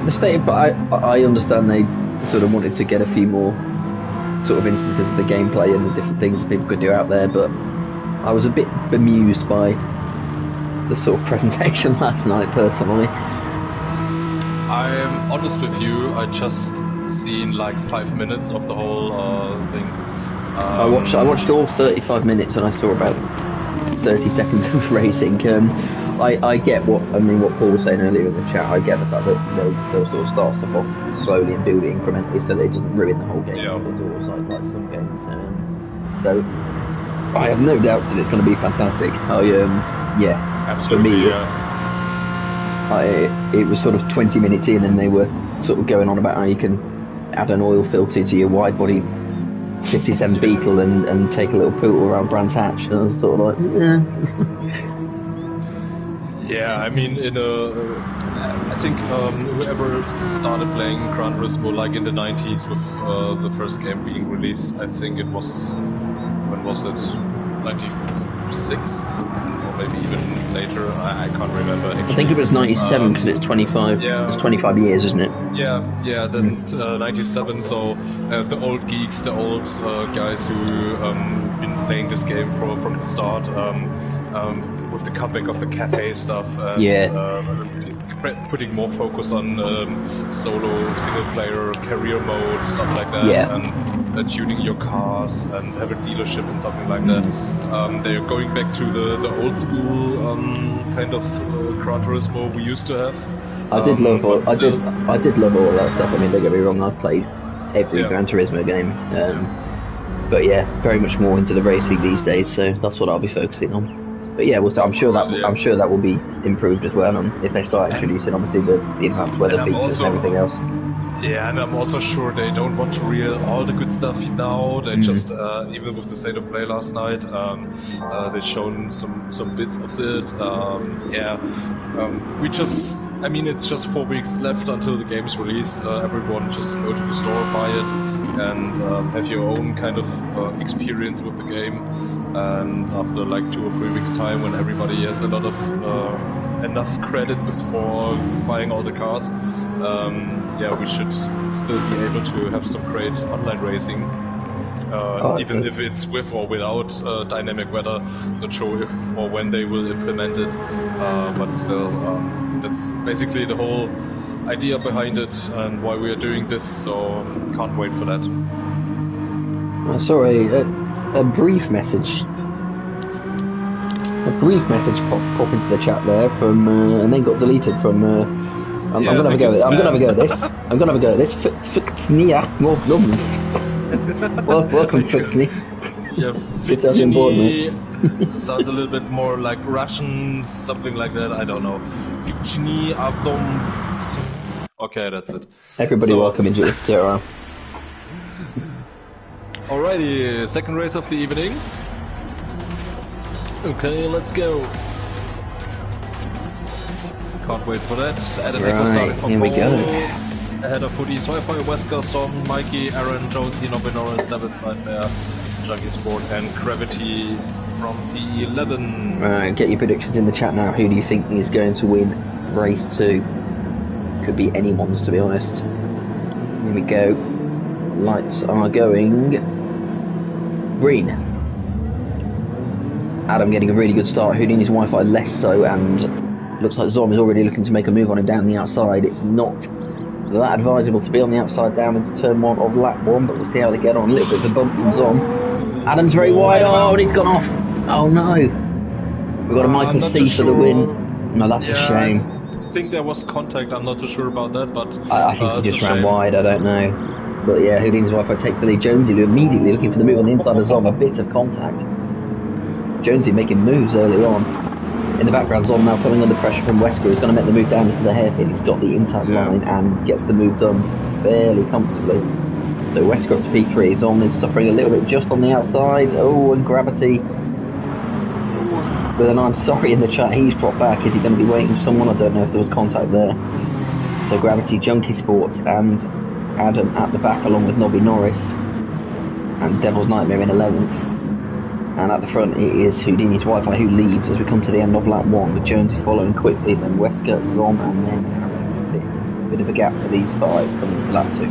[SPEAKER 2] the state, but I understand they sort of wanted to get a few more sort of instances of the gameplay and the different things that people could do out there, but I was a bit bemused by the sort of presentation last night personally.
[SPEAKER 1] I'm honest with you, I just seen like 5 minutes of the whole thing.
[SPEAKER 2] I watched all 35 minutes and I saw about 30 seconds of racing. I get what Paul was saying earlier in the chat. I get the fact that they'll sort of start stuff off slowly and build it incrementally so that it doesn't ruin the whole game.
[SPEAKER 1] Yeah.
[SPEAKER 2] Like some games. So I have no doubts that it's going to be fantastic. Yeah,
[SPEAKER 1] absolutely.
[SPEAKER 2] For me, it was sort of 20 minutes in, and they were sort of going on about how you can add an oil filter to your wide body 57 Beetle and take a little poodle around Brands Hatch. And I was sort of like,
[SPEAKER 1] yeah, I mean, I think whoever started playing Gran Turismo like in the 90s with the first game being released, I think it was, when was it, 96 or maybe even later, I can't remember actually.
[SPEAKER 2] I think it was 97 because it's 25.
[SPEAKER 1] Yeah.
[SPEAKER 2] It's 25 years, isn't it?
[SPEAKER 1] Yeah. Then 97. So the old geeks, the old guys who been playing this game from the start, with the comeback of the cafe stuff, and putting more focus on solo, single player, career mode, stuff like that, and tuning your cars and have a dealership and something like that. They're going back to the old school kind of Gran Turismo we used to have.
[SPEAKER 2] I did love all of that stuff. I mean, don't get me wrong, I've played every Gran Turismo game, but yeah, very much more into the racing these days. So that's what I'll be focusing on. But yeah, I'm sure that will be improved as well, and if they start introducing obviously the enhanced weather features and everything else.
[SPEAKER 1] Yeah, and I'm also sure they don't want to reel all the good stuff now. They just, even with the state of play last night, they've shown some bits of it. I mean, it's just 4 weeks left until the game's released. Everyone just go to the store, buy it, and have your own kind of experience with the game. And after like 2 or 3 weeks time, when everybody has a lot of enough credits for buying all the cars, we should still be able to have some great online racing, even if it's with or without dynamic weather. Not sure if or when they will implement it, but still, that's basically the whole idea behind it and why we are doing this, so can't wait for that.
[SPEAKER 2] Sorry, a brief message pop into the chat there from, and then got deleted from. I'm gonna have a go at this. I'm gonna have a go at this. Fuxnia, welcome Fuxni.
[SPEAKER 1] Yeah, Fuxni sounds a little bit more like Russian, something like that. I don't know. Fuxni Avdom. Okay, that's it.
[SPEAKER 2] Everybody welcome into FTRL.
[SPEAKER 1] Alrighty, second race of the evening. Okay, let's go. Can't wait for that. Adam Echo starting from
[SPEAKER 2] here we go.
[SPEAKER 1] Ahead of Hoodie, Sci-Fi, Wesker, Son, Mikey, Aaron, Jonesy, Nobinoris, Devil's Nightmare, Junkie Sport, and Gravity from P11.
[SPEAKER 2] Get your predictions in the chat now. Who do you think is going to win race 2? Could be anyone's, to be honest. Here we go. Lights are going green. Adam getting a really good start. Houdini's Wi-Fi less so, and looks like Zom is already looking to make a move on him down the outside. It's not that advisable to be on the outside down into turn 1 of lap 1, but we'll see how they get on. A little bit of a bump from Zom. Adam's very wide. Oh, and he's gone off. Oh no. We've got a Michael C for the win. No, that's a shame.
[SPEAKER 1] I think there was contact. I'm not too sure about that, but
[SPEAKER 2] I think he just ran wide. I don't know. But yeah, Houdini's Wi-Fi take the lead. Jonesy immediately looking for the move on the inside of Zom. A bit of contact. Jonesy making moves early on. In the background, Zom now coming under pressure from Wesker. He's going to make the move down into the hairpin. He's got the inside line and gets the move done fairly comfortably. So Wesker up to P3. Zom is suffering a little bit just on the outside. Oh, and Gravity. But then I'm sorry in the chat, he's dropped back. Is he going to be waiting for someone? I don't know if there was contact there. So Gravity, Junkie Sports, and Adam at the back along with Nobby Norris. And Devil's Nightmare in 11th. And at the front it is Houdini's Wi-Fi who leads as we come to the end of lap 1, with Jonesy following quickly, then Wesker, Zom, and then Aaron. A bit of a gap for these 5 coming into lap 2.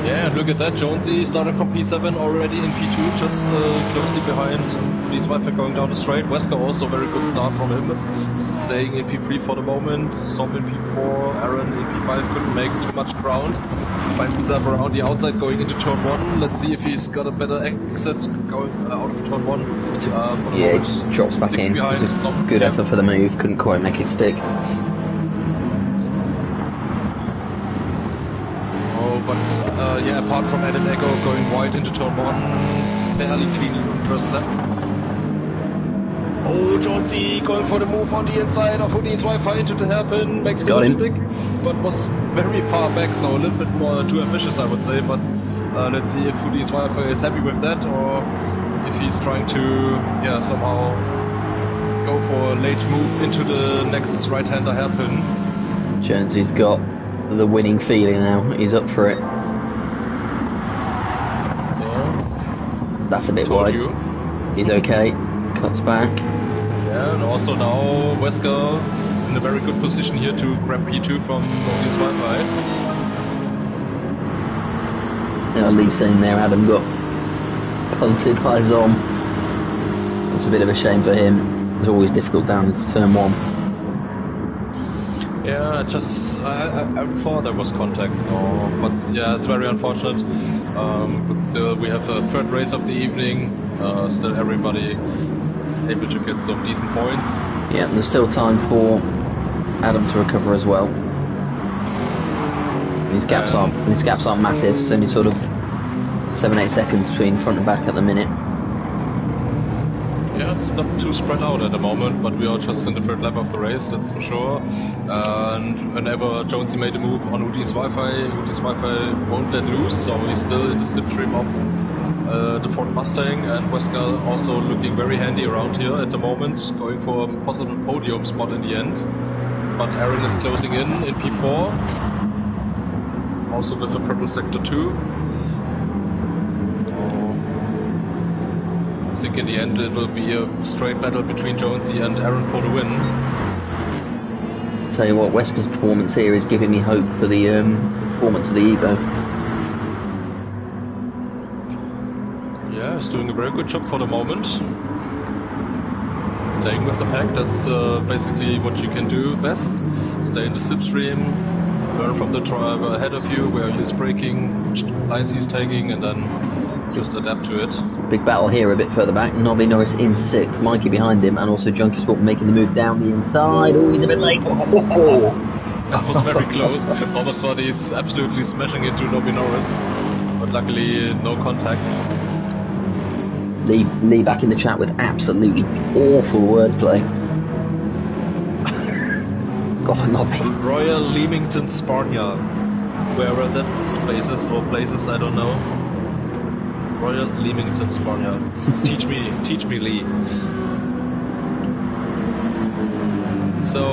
[SPEAKER 1] Yeah, look at that. Jonesy started from P7 already in P2, just closely behind Houdini's Wi-Fi going down the straight. Wesker also very good start from him, staying in P3 for the moment. Zom in P4, Aaron in P5 couldn't make too much ground. He finds himself around the outside going into turn 1. Let's see if he's got a better exit going out of turn 1.
[SPEAKER 2] Yeah, he just drops back in. It was a good effort for the move, couldn't quite make it stick.
[SPEAKER 1] But apart from Adam Echo going wide into turn 1, fairly clean first lap. Oh, Jonesy going for the move on the inside of Houdin's Wi-Fi into the hairpin, makes the stick, but was very far back, so a little bit more too ambitious, I would say. But let's see if Houdin's Wi-Fi is happy with that, or if he's trying to, somehow go for a late move into the next right-hander hairpin.
[SPEAKER 2] Jonesy's got the winning feeling now. He's up for it.
[SPEAKER 1] Yeah.
[SPEAKER 2] That's a bit wide. He's okay. Cuts back.
[SPEAKER 1] Yeah, and also now Wesker in a very good position here to grab P2 from Houdin's Wi-Fi.
[SPEAKER 2] Yeah, Lee saying there, Adam got punted by Zom. That's a bit of a shame for him. It's always difficult down into turn 1.
[SPEAKER 1] Yeah, I thought there was contact, but yeah, it's very unfortunate. But still, we have a third race of the evening. Still, everybody is able to get some decent points.
[SPEAKER 2] Yeah, there's still time for Adam to recover as well. His gaps aren't massive. It's only sort of 7-8 seconds between front and back at the minute.
[SPEAKER 1] Yeah, it's not too spread out at the moment, but we are just in the third lap of the race, that's for sure. And whenever Jonesy made a move on Houdin's Wi-Fi won't let loose, so he's still in the slipstream of the Ford Mustang, and Wesker also looking very handy around here at the moment, going for a possible podium spot in the end. But Aaron is closing in P4, also with a purple sector 2. I think in the end it will be a straight battle between Jonesy and Aaron for the win.
[SPEAKER 2] Tell you what, Wesker's performance here is giving me hope for the performance of the Evo.
[SPEAKER 1] Yeah, he's doing a very good job for the moment. Staying with the pack, that's basically what you can do best. Stay in the slipstream, learn from the driver ahead of you where he's braking, which lines he's taking, and then just adapt to it.
[SPEAKER 2] Big battle here a bit further back. Nobby Norris in 6th, Mikey behind him, and also Junkie Sport making the move down the inside. Oh, he's a bit late.
[SPEAKER 1] That was very close. Almost thought he's absolutely smashing into Nobby Norris, but luckily no contact.
[SPEAKER 2] Lee back in the chat with absolutely awful wordplay. God, Nobby.
[SPEAKER 1] Royal Leamington Sparnyard. Where are the spaces or places? I don't know. Royal Leamington Sparnyard. Teach me, Lee. So,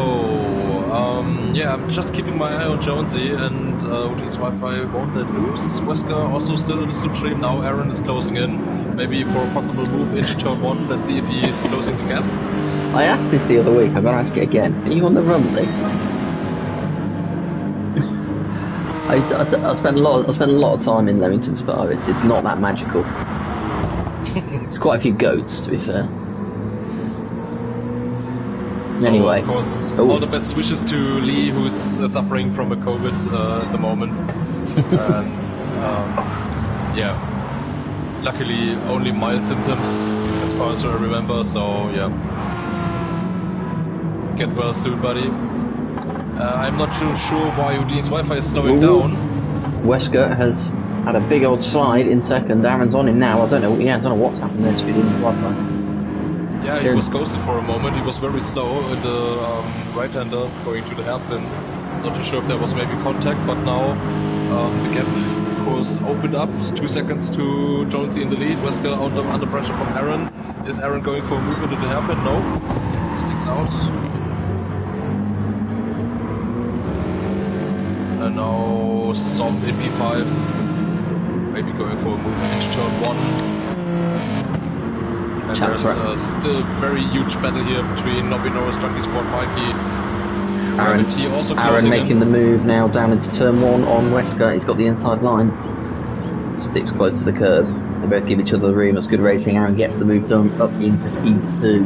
[SPEAKER 1] I'm just keeping my eye on Jonesy, and Houdin's Wi-Fi won't let loose. Wesker also still in the slipstream. Now Aaron is closing in, maybe for a possible move into turn 1. Let's see if he is closing the gap.
[SPEAKER 2] I asked this the other week. I'm gonna ask it again. Are you on the run, Lee? I spent a lot of time in Leamington Spa. It's not that magical. It's quite a few goats, to be fair. Anyway,
[SPEAKER 1] of course, all the best wishes to Lee, who's suffering from a COVID at the moment. And luckily only mild symptoms, as far as I remember. So get well soon, buddy. I'm not too sure why Houdin's Wi-Fi is slowing down.
[SPEAKER 2] Wesker has had a big old slide in 2nd. Aaron's on him now. I don't know what's happened there to Houdin's Wi-Fi.
[SPEAKER 1] Yeah, he was ghosted for a moment. He was very slow in the right-hander going to the hairpin. Not too sure if there was maybe contact, but now the gap, of course, opened up. 2 seconds to Jonesy in the lead. Wesker under pressure from Aaron. Is Aaron going for a move into the hairpin? No. Sticks out. And now Som in P5, maybe going for a move into turn 1. And there's still a very huge battle here between Nobby Norris, Junkie Sport, Mikey.
[SPEAKER 2] Aaron making the move now down into turn 1 on Wesker. He's got the inside line. Sticks close to the curb. They both give each other the room. That's good racing. Aaron gets the move done up into P2.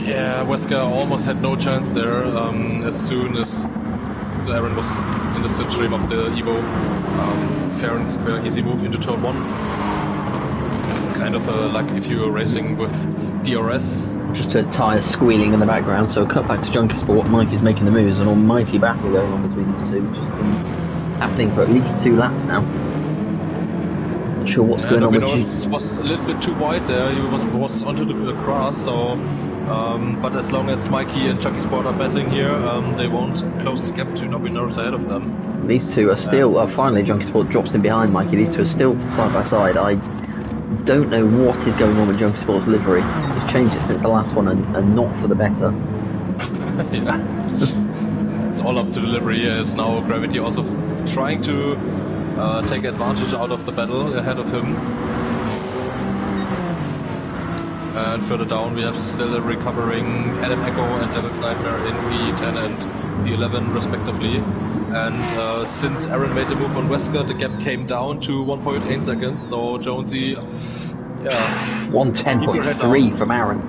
[SPEAKER 1] Yeah, Wesker almost had no chance there as soon as Aaron was in the slipstream of the Evo. Fair and square, easy move into turn 1. Kind of like if you were racing with DRS.
[SPEAKER 2] Just a tyre squealing in the background, so cut back to Junkie Sport. Mike is making the moves. An almighty battle going on between these two, which has been happening for at least 2 laps now. sure what's going on with
[SPEAKER 1] was a little bit too wide there. He was onto the grass, so but as long as Mikey and Chucky Sport are battling here, they won't close the gap between Nobinaurus ahead of them.
[SPEAKER 2] These two are still, finally Junkie Sport drops in behind Mikey. These two are still side by side. I don't know what is going on with Junkie Sport's livery. He's changed it since the last one and not for the better.
[SPEAKER 1] Yeah. It's all up to the livery. Is now Gravity also trying to take advantage out of the battle ahead of him. And further down we have still a recovering Adam Echo and Devil's Nightmare in P10 and P11 respectively. And since Aaron made the move on Wesker, the gap came down to 1.8 seconds, so Jonesy...
[SPEAKER 2] 110.3 from Aaron.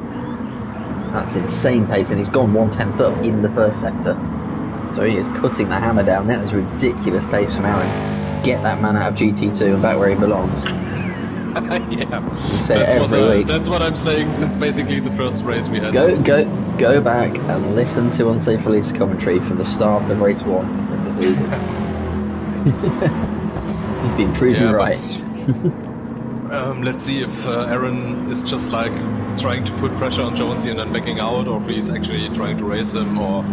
[SPEAKER 2] That's insane pace, and he's gone 1/10 up in the first sector. So he is putting the hammer down. That is ridiculous pace from Aaron. Get that man out of GT2 and back where he belongs.
[SPEAKER 1] Yeah,
[SPEAKER 2] that's
[SPEAKER 1] what I'm saying since basically the first race we had.
[SPEAKER 2] Go back and listen to Unsafe Release commentary from the start of race 1 of the season. He's been proven right.
[SPEAKER 1] Let's see if Aaron is just like trying to put pressure on Jonesy and then backing out, or if he's actually trying to race him, or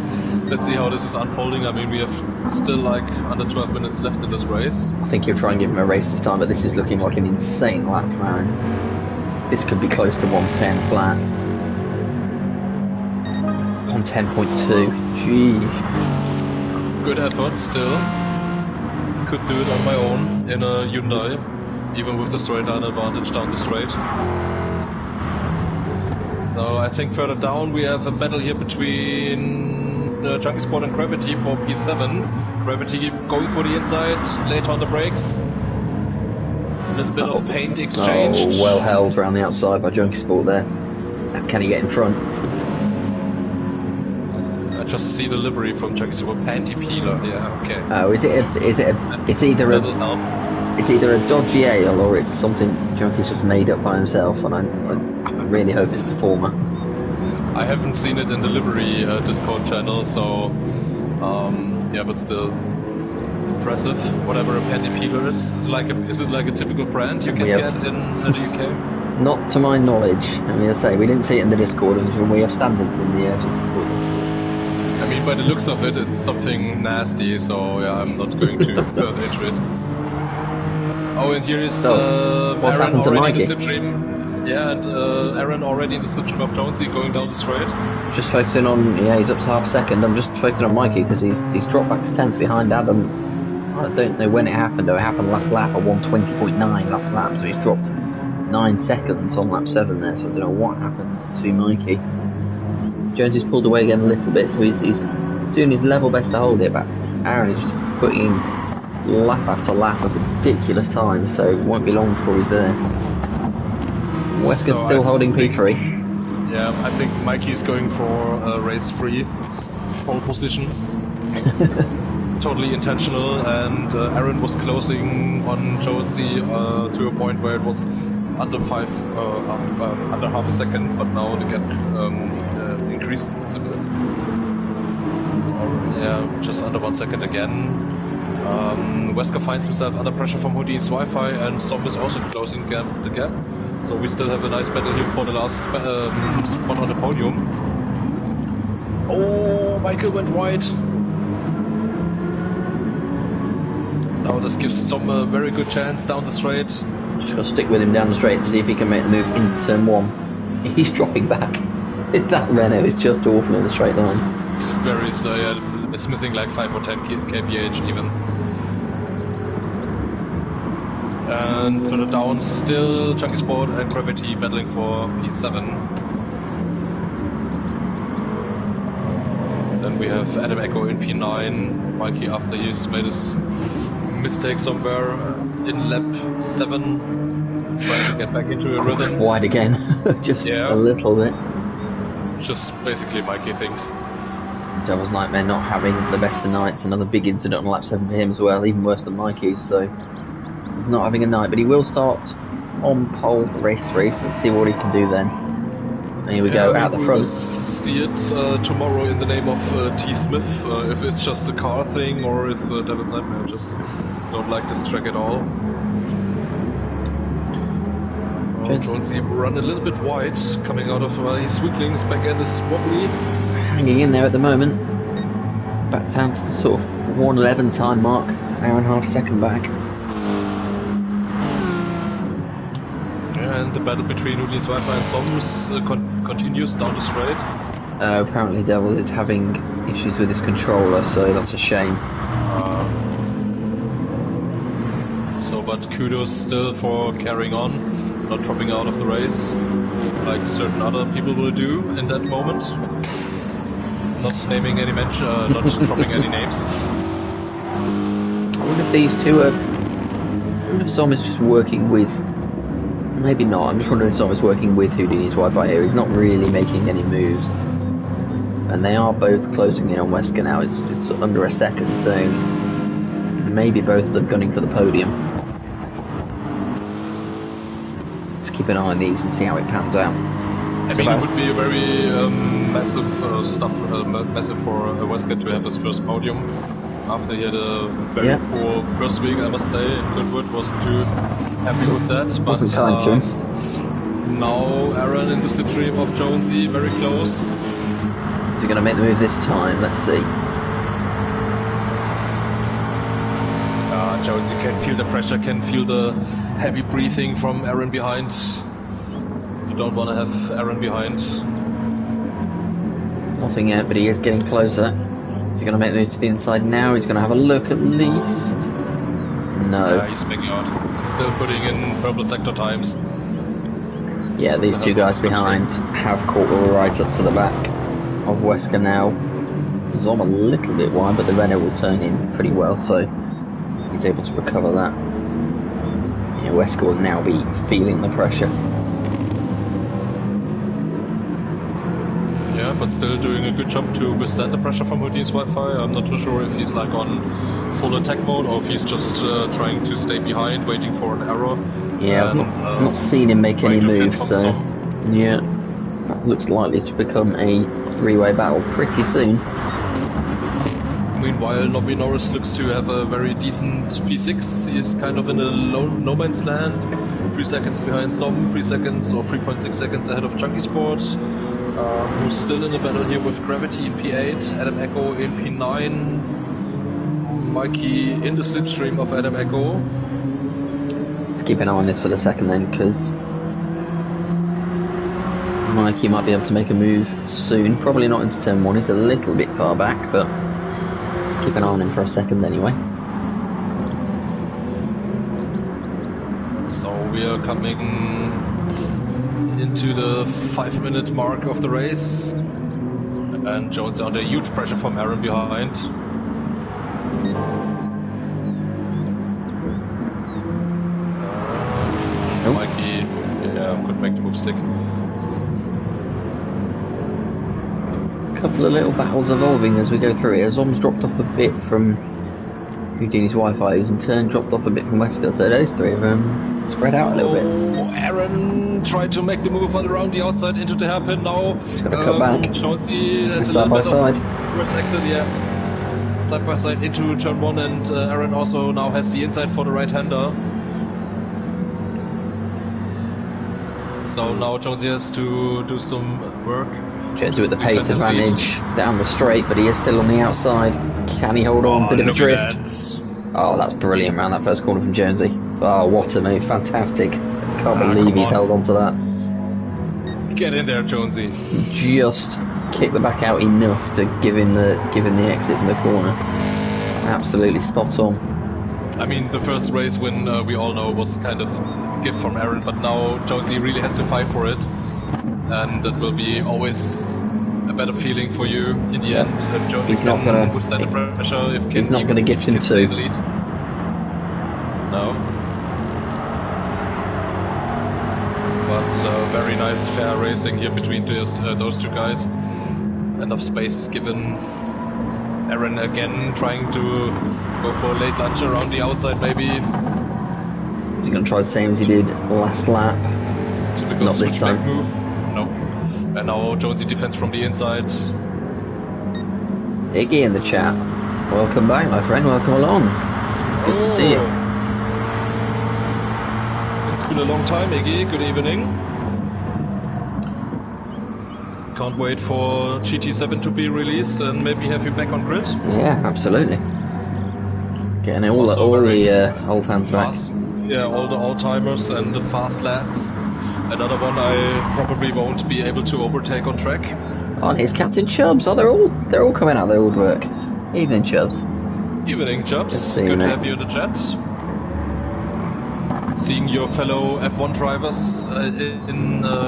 [SPEAKER 1] let's see how this is unfolding. I mean, we have still like under 12 minutes left in this race.
[SPEAKER 2] I think he'll try and give him a race this time, but this is looking like an insane lap from Aaron. This could be close to 110 flat. 110.2. Gee.
[SPEAKER 1] Good effort still. Could do it on my own in a Hyundai, even with the straight line advantage down the straight. So I think further down we have a battle here between Junkie Sport and Gravity for P7. Gravity going for the inside, late on the brakes. A little bit of paint exchanged.
[SPEAKER 2] Oh, well held around the outside by Junkie Sport there. Can he get in front?
[SPEAKER 1] I just see the livery from Junkie Sport, Panty Peeler. Yeah, okay.
[SPEAKER 2] Oh, it's either a dodgy ale or it's something Junkie's just made up by himself, and I really hope it's the former.
[SPEAKER 1] I haven't seen it in the livery Discord channel, so yeah, but still impressive. Whatever a Panty Peeler is it like a typical brand you can get in the UK?
[SPEAKER 2] Not to my knowledge. I mean, I say we didn't see it in the Discord, and we have standards in the Discord.
[SPEAKER 1] I mean, by the looks of it, it's something nasty. So yeah, I'm not going to further into it. Oh, and here is
[SPEAKER 2] what's
[SPEAKER 1] Aaron
[SPEAKER 2] happened to
[SPEAKER 1] already
[SPEAKER 2] Mikey?
[SPEAKER 1] in the slipstream. Yeah, and Aaron already in the slipstream of Jonesy going down the straight.
[SPEAKER 2] Just focusing on, he's up to half second. I'm just focusing on Mikey because he's dropped back to 10th behind Adam. I don't know when it happened though. It happened last lap at 120.9 last lap, so he's dropped 9 seconds on lap 7 there. So I don't know what happened to Mikey. Jonesy's pulled away again a little bit, so he's doing his level best to hold it, but Aaron is just putting lap after lap of ridiculous time, so it won't be long before he's there. Wesker's still holding P3.
[SPEAKER 1] Yeah, I think Mikey's going for race 3 pole position. Totally intentional, and Aaron was closing on Jonesy to a point where it was under under half a second, but now the gap increased a bit. Yeah, just under 1 second again. Wesker finds himself under pressure from Houdini's Wi-Fi, and Zomb is also closing the gap. So we still have a nice battle here for the last spot on the podium. Oh, Michael went wide. Now this gives Zomb a very good chance down the straight.
[SPEAKER 2] Just got to stick with him down the straight to see if he can make the move into turn 1. He's dropping back. That Renault is just awful in the straight line.
[SPEAKER 1] It's very yeah, it's missing like 5 or 10 kph even. And further down, still Junkie Sport and Gravity battling for P7. Then we have Adam Echo in P9, Mikey after he's made his mistake somewhere in lap 7, trying to get back into a rhythm.
[SPEAKER 2] Wide again, just a little bit.
[SPEAKER 1] Just basically Mikey thinks.
[SPEAKER 2] Devil's Nightmare not having the best of nights, another big incident on lap 7 for him as well, even worse than Mikey's, so he's not having a night, but he will start on pole for race 3, so let's see what he can do then. And here we go, out the front.
[SPEAKER 1] We'll see it tomorrow in the name of T. Smith, if it's just a car thing or if Devil's Nightmare just don't like this track at all. Now Jonesy run a little bit wide, coming out of his weakling. His back end is wobbly.
[SPEAKER 2] Hanging in there at the moment. Back down to the sort of 1:11 time mark, hour and a half second back.
[SPEAKER 1] And the battle between Houdini's Wi-Fi and Thomas continues down the straight.
[SPEAKER 2] Apparently Devil is having issues with his controller, so that's a shame.
[SPEAKER 1] But kudos still for carrying on, not dropping out of the race, like certain other people will do in that moment. Not naming any not dropping any names.
[SPEAKER 2] I wonder if these two are... I wonder if Som is just working with... Maybe not, I'm just wondering if Som is working with Houdini's Wi-Fi here. He's not really making any moves. And they are both closing in on Wesker now. It's under a second, so... Maybe both of them gunning for the podium. Keep an eye on these and see how it pans out.
[SPEAKER 1] I mean, it would be a very massive massive for Wesker to have his first podium after he had a very poor first week, I must say. And Goodwood wasn't too happy with that. But
[SPEAKER 2] wasn't kind to him.
[SPEAKER 1] Now Aaron in the slipstream of Jonesy, very close.
[SPEAKER 2] Is he going to make the move this time? Let's see.
[SPEAKER 1] Jonesy can feel the pressure, can feel the heavy breathing from Aaron behind. You don't want to have Aaron behind.
[SPEAKER 2] Nothing yet, but he is getting closer. Is he going to make the move to the inside now? He's going to have a look at least. No.
[SPEAKER 1] Yeah, he's making out. Still putting in purple sector times.
[SPEAKER 2] Yeah, these two guys behind have caught all right up to the back of Wesker now. Zom a little bit wide, but the Renault will turn in pretty well, so he's able to recover that. Yeah, Wesker will now be feeling the pressure.
[SPEAKER 1] Yeah, but still doing a good job to withstand the pressure from Houdini's Wi-Fi. I'm not too sure if he's like on full attack mode or if he's just trying to stay behind, waiting for an error.
[SPEAKER 2] Yeah, I've not seen him make any moves, so yeah, that looks likely to become a three-way battle pretty soon.
[SPEAKER 1] Meanwhile, Nobby Norris looks to have a very decent P6. He is kind of in a no man's land. 3 seconds behind Som, 3 seconds or 3.6 seconds ahead of Chunky Sport, who's still in the battle here with Gravity in P8, Adam Echo in P9, Mikey in the slipstream of Adam Echo.
[SPEAKER 2] Let's keep an eye on this for the second then, because Mikey might be able to make a move soon. Probably not into turn 1, he's a little bit far back, but keep an eye on him for a second anyway.
[SPEAKER 1] So we are coming into the 5-minute mark of the race. And Jones under huge pressure from Aaron behind. Mikey, could make the move stick.
[SPEAKER 2] Couple of little battles evolving as we go through it. Zom's dropped off a bit from Houdini's Wi-Fi, who's in turn dropped off a bit from Wesker, so those three have spread out a little bit.
[SPEAKER 1] Aaron tried to make the move around the outside into the hairpin now.
[SPEAKER 2] He's got to cut back.
[SPEAKER 1] Jonesy has a
[SPEAKER 2] side by
[SPEAKER 1] little bit
[SPEAKER 2] side.
[SPEAKER 1] of reverse exit, side by side into turn 1, and Aaron also now has the inside for the right-hander. So now Jonesy has to do some work.
[SPEAKER 2] Jonesy with the pace advantage down the straight, but he is still on the outside. Can he hold on? Bit of a drift. Oh, that's brilliant around that first corner from Jonesy. Oh, what a move. Fantastic. Can't believe he's held on to that.
[SPEAKER 1] Get in there, Jonesy.
[SPEAKER 2] Just kick the back out enough to give him the exit from the corner. Absolutely spot on.
[SPEAKER 1] I mean, the first race win, we all know, was kind of a gift from Aaron, but now Jonesy really has to fight for it. And that will be always a better feeling for you in the end. If Jonesy can withstand the pressure,
[SPEAKER 2] he's not going to gift him two.
[SPEAKER 1] No. But very nice, fair racing here between those two guys. Enough space is given. Aaron again trying to go for a late lunge around the outside, maybe.
[SPEAKER 2] Is he going to try the same as he did last lap?
[SPEAKER 1] Typical
[SPEAKER 2] not this time.
[SPEAKER 1] Move. No. And now Jonesy defense from the inside.
[SPEAKER 2] Iggy in the chat. Welcome back, my friend. Welcome along. Good to see you.
[SPEAKER 1] It's been a long time, Iggy. Good evening. Can't wait for GT7 to be released and maybe have you back on grid.
[SPEAKER 2] Yeah, absolutely. Getting all the old hands
[SPEAKER 1] fast,
[SPEAKER 2] back.
[SPEAKER 1] Yeah, all the old-timers and the fast lads. Another one I probably won't be able to overtake on track.
[SPEAKER 2] Oh, here's Captain Chubbs. Oh, they're all coming out of their woodwork. Evening, Chubbs.
[SPEAKER 1] Evening, Chubbs. Good to have you in the chat. Seeing your fellow F1 drivers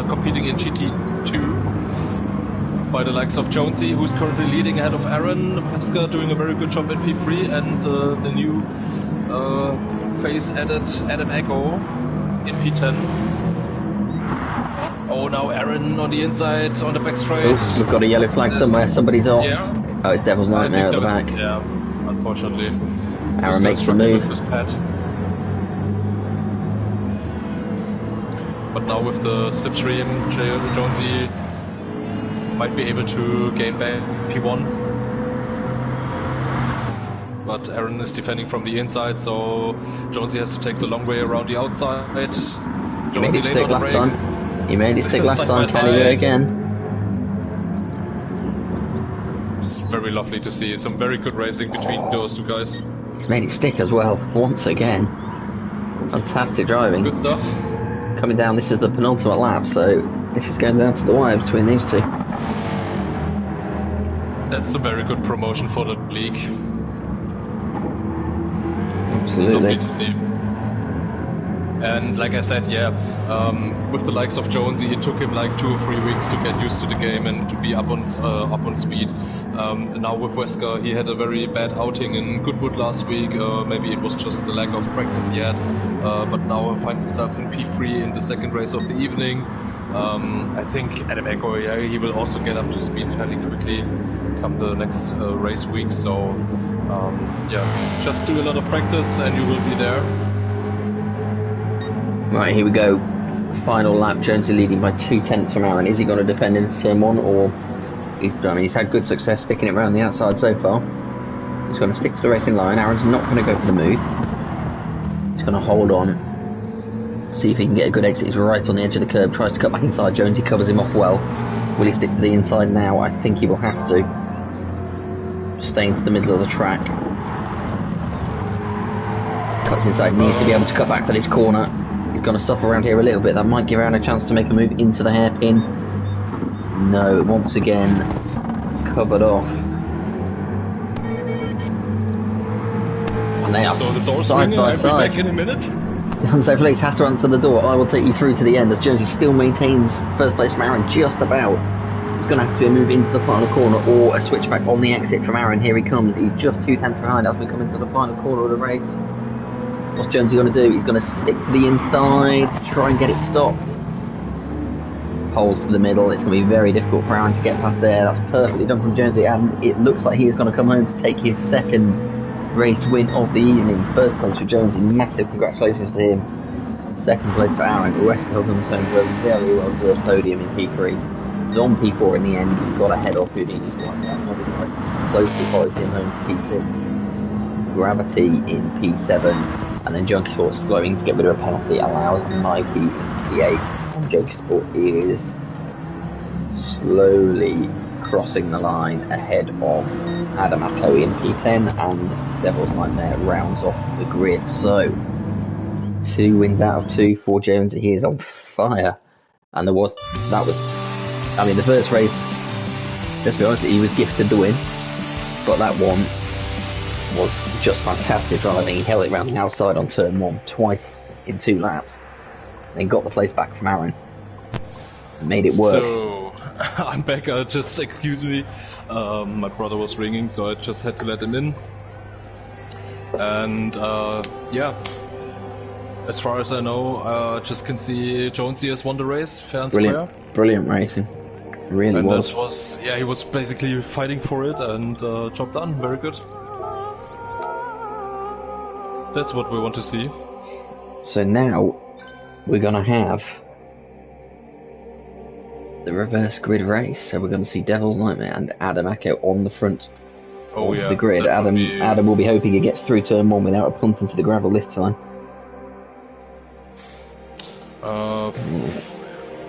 [SPEAKER 1] competing in GT2 by the likes of Jonesy, who's currently leading ahead of Aaron. Pesca doing a very good job in P3, and the new face added Adam Echo in P10. Oh, now Aaron on the inside, on the back straight.
[SPEAKER 2] Oops, we've got a yellow flag somewhere. Somebody's off.
[SPEAKER 1] Yeah.
[SPEAKER 2] Oh, it's Devil's Nightmare at the back.
[SPEAKER 1] Yeah, unfortunately.
[SPEAKER 2] Aaron makes the move.
[SPEAKER 1] With this pad. But now with the slipstream, Jonesy might be able to gain back P1. But Aaron is defending from the inside, so Jonesy has to take the long way around the outside.
[SPEAKER 2] He made it stick last time. He made it stick last time. Can he do it again?
[SPEAKER 1] It's very lovely to see. Some very good racing between those two guys.
[SPEAKER 2] He's made it stick as well, once again. Fantastic driving.
[SPEAKER 1] Good stuff.
[SPEAKER 2] Coming down, this is the penultimate lap, so this is going down to the wire between these two.
[SPEAKER 1] That's a very good promotion for the league.
[SPEAKER 2] Absolutely.
[SPEAKER 1] Lovely to see. And like I said, yeah, with the likes of Jonesy, it took him like 2 or 3 weeks to get used to the game and to be up on speed. Now with Wesker, he had a very bad outing in Goodwood last week. Maybe it was just the lack of practice yet, but now he finds himself in P3 in the second race of the evening. I think Adam Echo, yeah, he will also get up to speed fairly quickly come the next race week. So yeah, just do a lot of practice and you will be there.
[SPEAKER 2] Right, here we go. Final lap, Jonesy leading by 2/10 from Aaron. Is he going to defend into turn 1, or he's had good success sticking it around the outside so far. He's going to stick to the racing line. Aaron's not going to go for the move. He's going to hold on, see if he can get a good exit. He's right on the edge of the curb, tries to cut back inside. Jonesy covers him off well. Will he stick to the inside now? I think he will have to. Stay into the middle of the track. Cuts inside, needs to be able to cut back for this corner. He's going to suffer around here a little bit. That might give Aaron a chance to make a move into the hairpin. No, once again, covered off. And they are
[SPEAKER 1] so the door's
[SPEAKER 2] side
[SPEAKER 1] ringing.
[SPEAKER 2] by
[SPEAKER 1] I'll
[SPEAKER 2] side.
[SPEAKER 1] be back in a minute.
[SPEAKER 2] So Flex has to answer the door. I will take you through to the end as Jonesy still maintains first place from Aaron just about. It's going to have to be a move into the final corner or a switchback on the exit from Aaron. Here he comes. He's just 2/10 behind as we come into the final corner of the race. What's Jonesy going to do? He's going to stick to the inside, try and get it stopped. Holes to the middle. It's going to be very difficult for Aaron to get past there. That's perfectly done from Jonesy, and it looks like he is going to come home to take his second race win of the evening. First place for Jonesy. Massive congratulations to him. Second place for Aaron. Wesker comes home for a very well-deserved podium in P3. He's on P4 in the end. Got ahead of Houdini's one. Nice. Closely follows him home to P6. Gravity in P7. And then Junkie Sport slowing to get rid of a penalty allows Mikey into P8. And Junkie Sport is slowly crossing the line ahead of Adam Echo in P10, and Devil's Nightmare rounds off the grid. So 2 wins out of 2 for Jones. He is on fire. And the first race, let's be honest, he was gifted the win, but that one was just fantastic driving. He held it around the outside on turn 1 twice in 2 laps, then got the place back from Aaron and made it work.
[SPEAKER 1] So I'm back. Just excuse me, my brother was ringing, so I just had to let him in. And yeah, as far as I know, just can see Jonesy has won the race fair and square.
[SPEAKER 2] Brilliant racing, really
[SPEAKER 1] and
[SPEAKER 2] was.
[SPEAKER 1] Yeah, he was basically fighting for it, and job done. Very good. That's what we want to see.
[SPEAKER 2] So now we're going to have the reverse grid race. So we're going to see Devil's Nightmare and Adam Echo on the front of the grid. Adam will be hoping he gets through turn 1 without a punt into the gravel this time.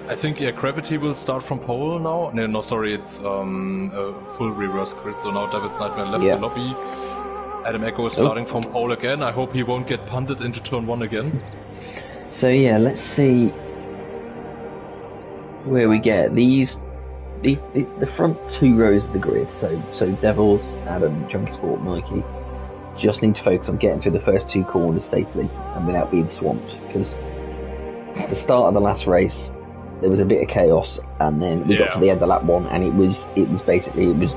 [SPEAKER 1] I think Gravity will start from pole now. No, sorry, it's a full reverse grid. So now David's Nightmare left the lobby. Adam Echo is starting from pole again. I hope he won't get punted into turn 1 again.
[SPEAKER 2] So yeah, let's see where we get these. The front 2 rows of the grid. So Devils, Adam, Junkie Sport, Mikey, just need to focus on getting through the first 2 corners safely and without being swamped. Because at the start of the last race, there was a bit of chaos, and then we got to the end of lap 1, and it was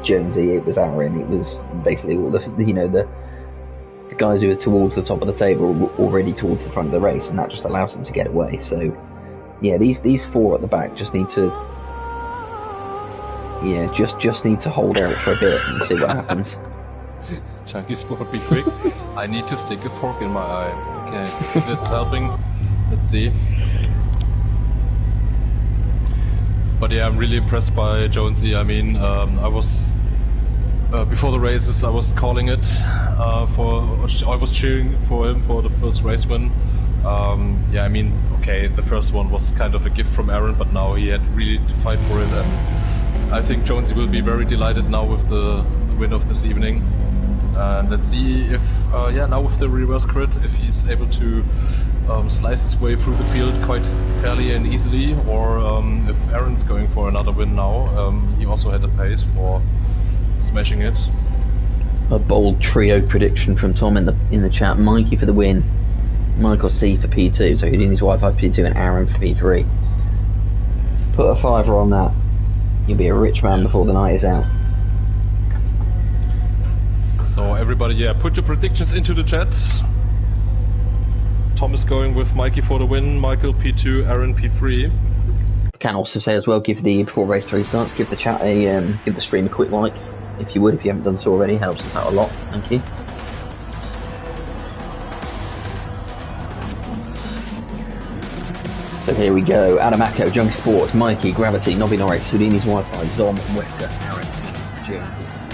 [SPEAKER 2] Jonesy, it was Aaron, it was basically all the guys who were towards the top of the table were already towards the front of the race, and that just allows them to get away. So yeah, these 4 at the back just need to just need to hold out for a bit and see what happens.
[SPEAKER 1] Chunky Sport, be quick. I need to stick a fork in my eye. Okay, if it's helping, let's see. But yeah, I'm really impressed by Jonesy. I mean, I was before the races, I was calling it I was cheering for him for the first race win. Yeah, I mean, okay, the first one was kind of a gift from Aaron, but now he had really to fight for it, and I think Jonesy will be very delighted now with the win of this evening. And let's see if, now with the reverse grid, if he's able to slice his way through the field quite fairly and easily, or if Aaron's going for another win now. He also had a pace for smashing it.
[SPEAKER 2] A bold trio prediction from Tom in the chat. Mikey for the win, Michael C for P2, so Houdini's Wi-Fi P2, and Aaron for P3. Put a fiver on that. You'll be a rich man before the night is out.
[SPEAKER 1] So everybody, put your predictions into the chat. Tom is going with Mikey for the win, Michael P2, Aaron P3.
[SPEAKER 2] Can also say as well, before race 3 starts, give the chat give the stream a quick like, if you would, if you haven't done so already. Helps us out a lot. Thank you. So here we go. Adam Acco, Junkie Sports, Mikey, Gravity, Nobby Norris, Houdini's Wi-Fi, Zom, Wesker, Aaron, Jim,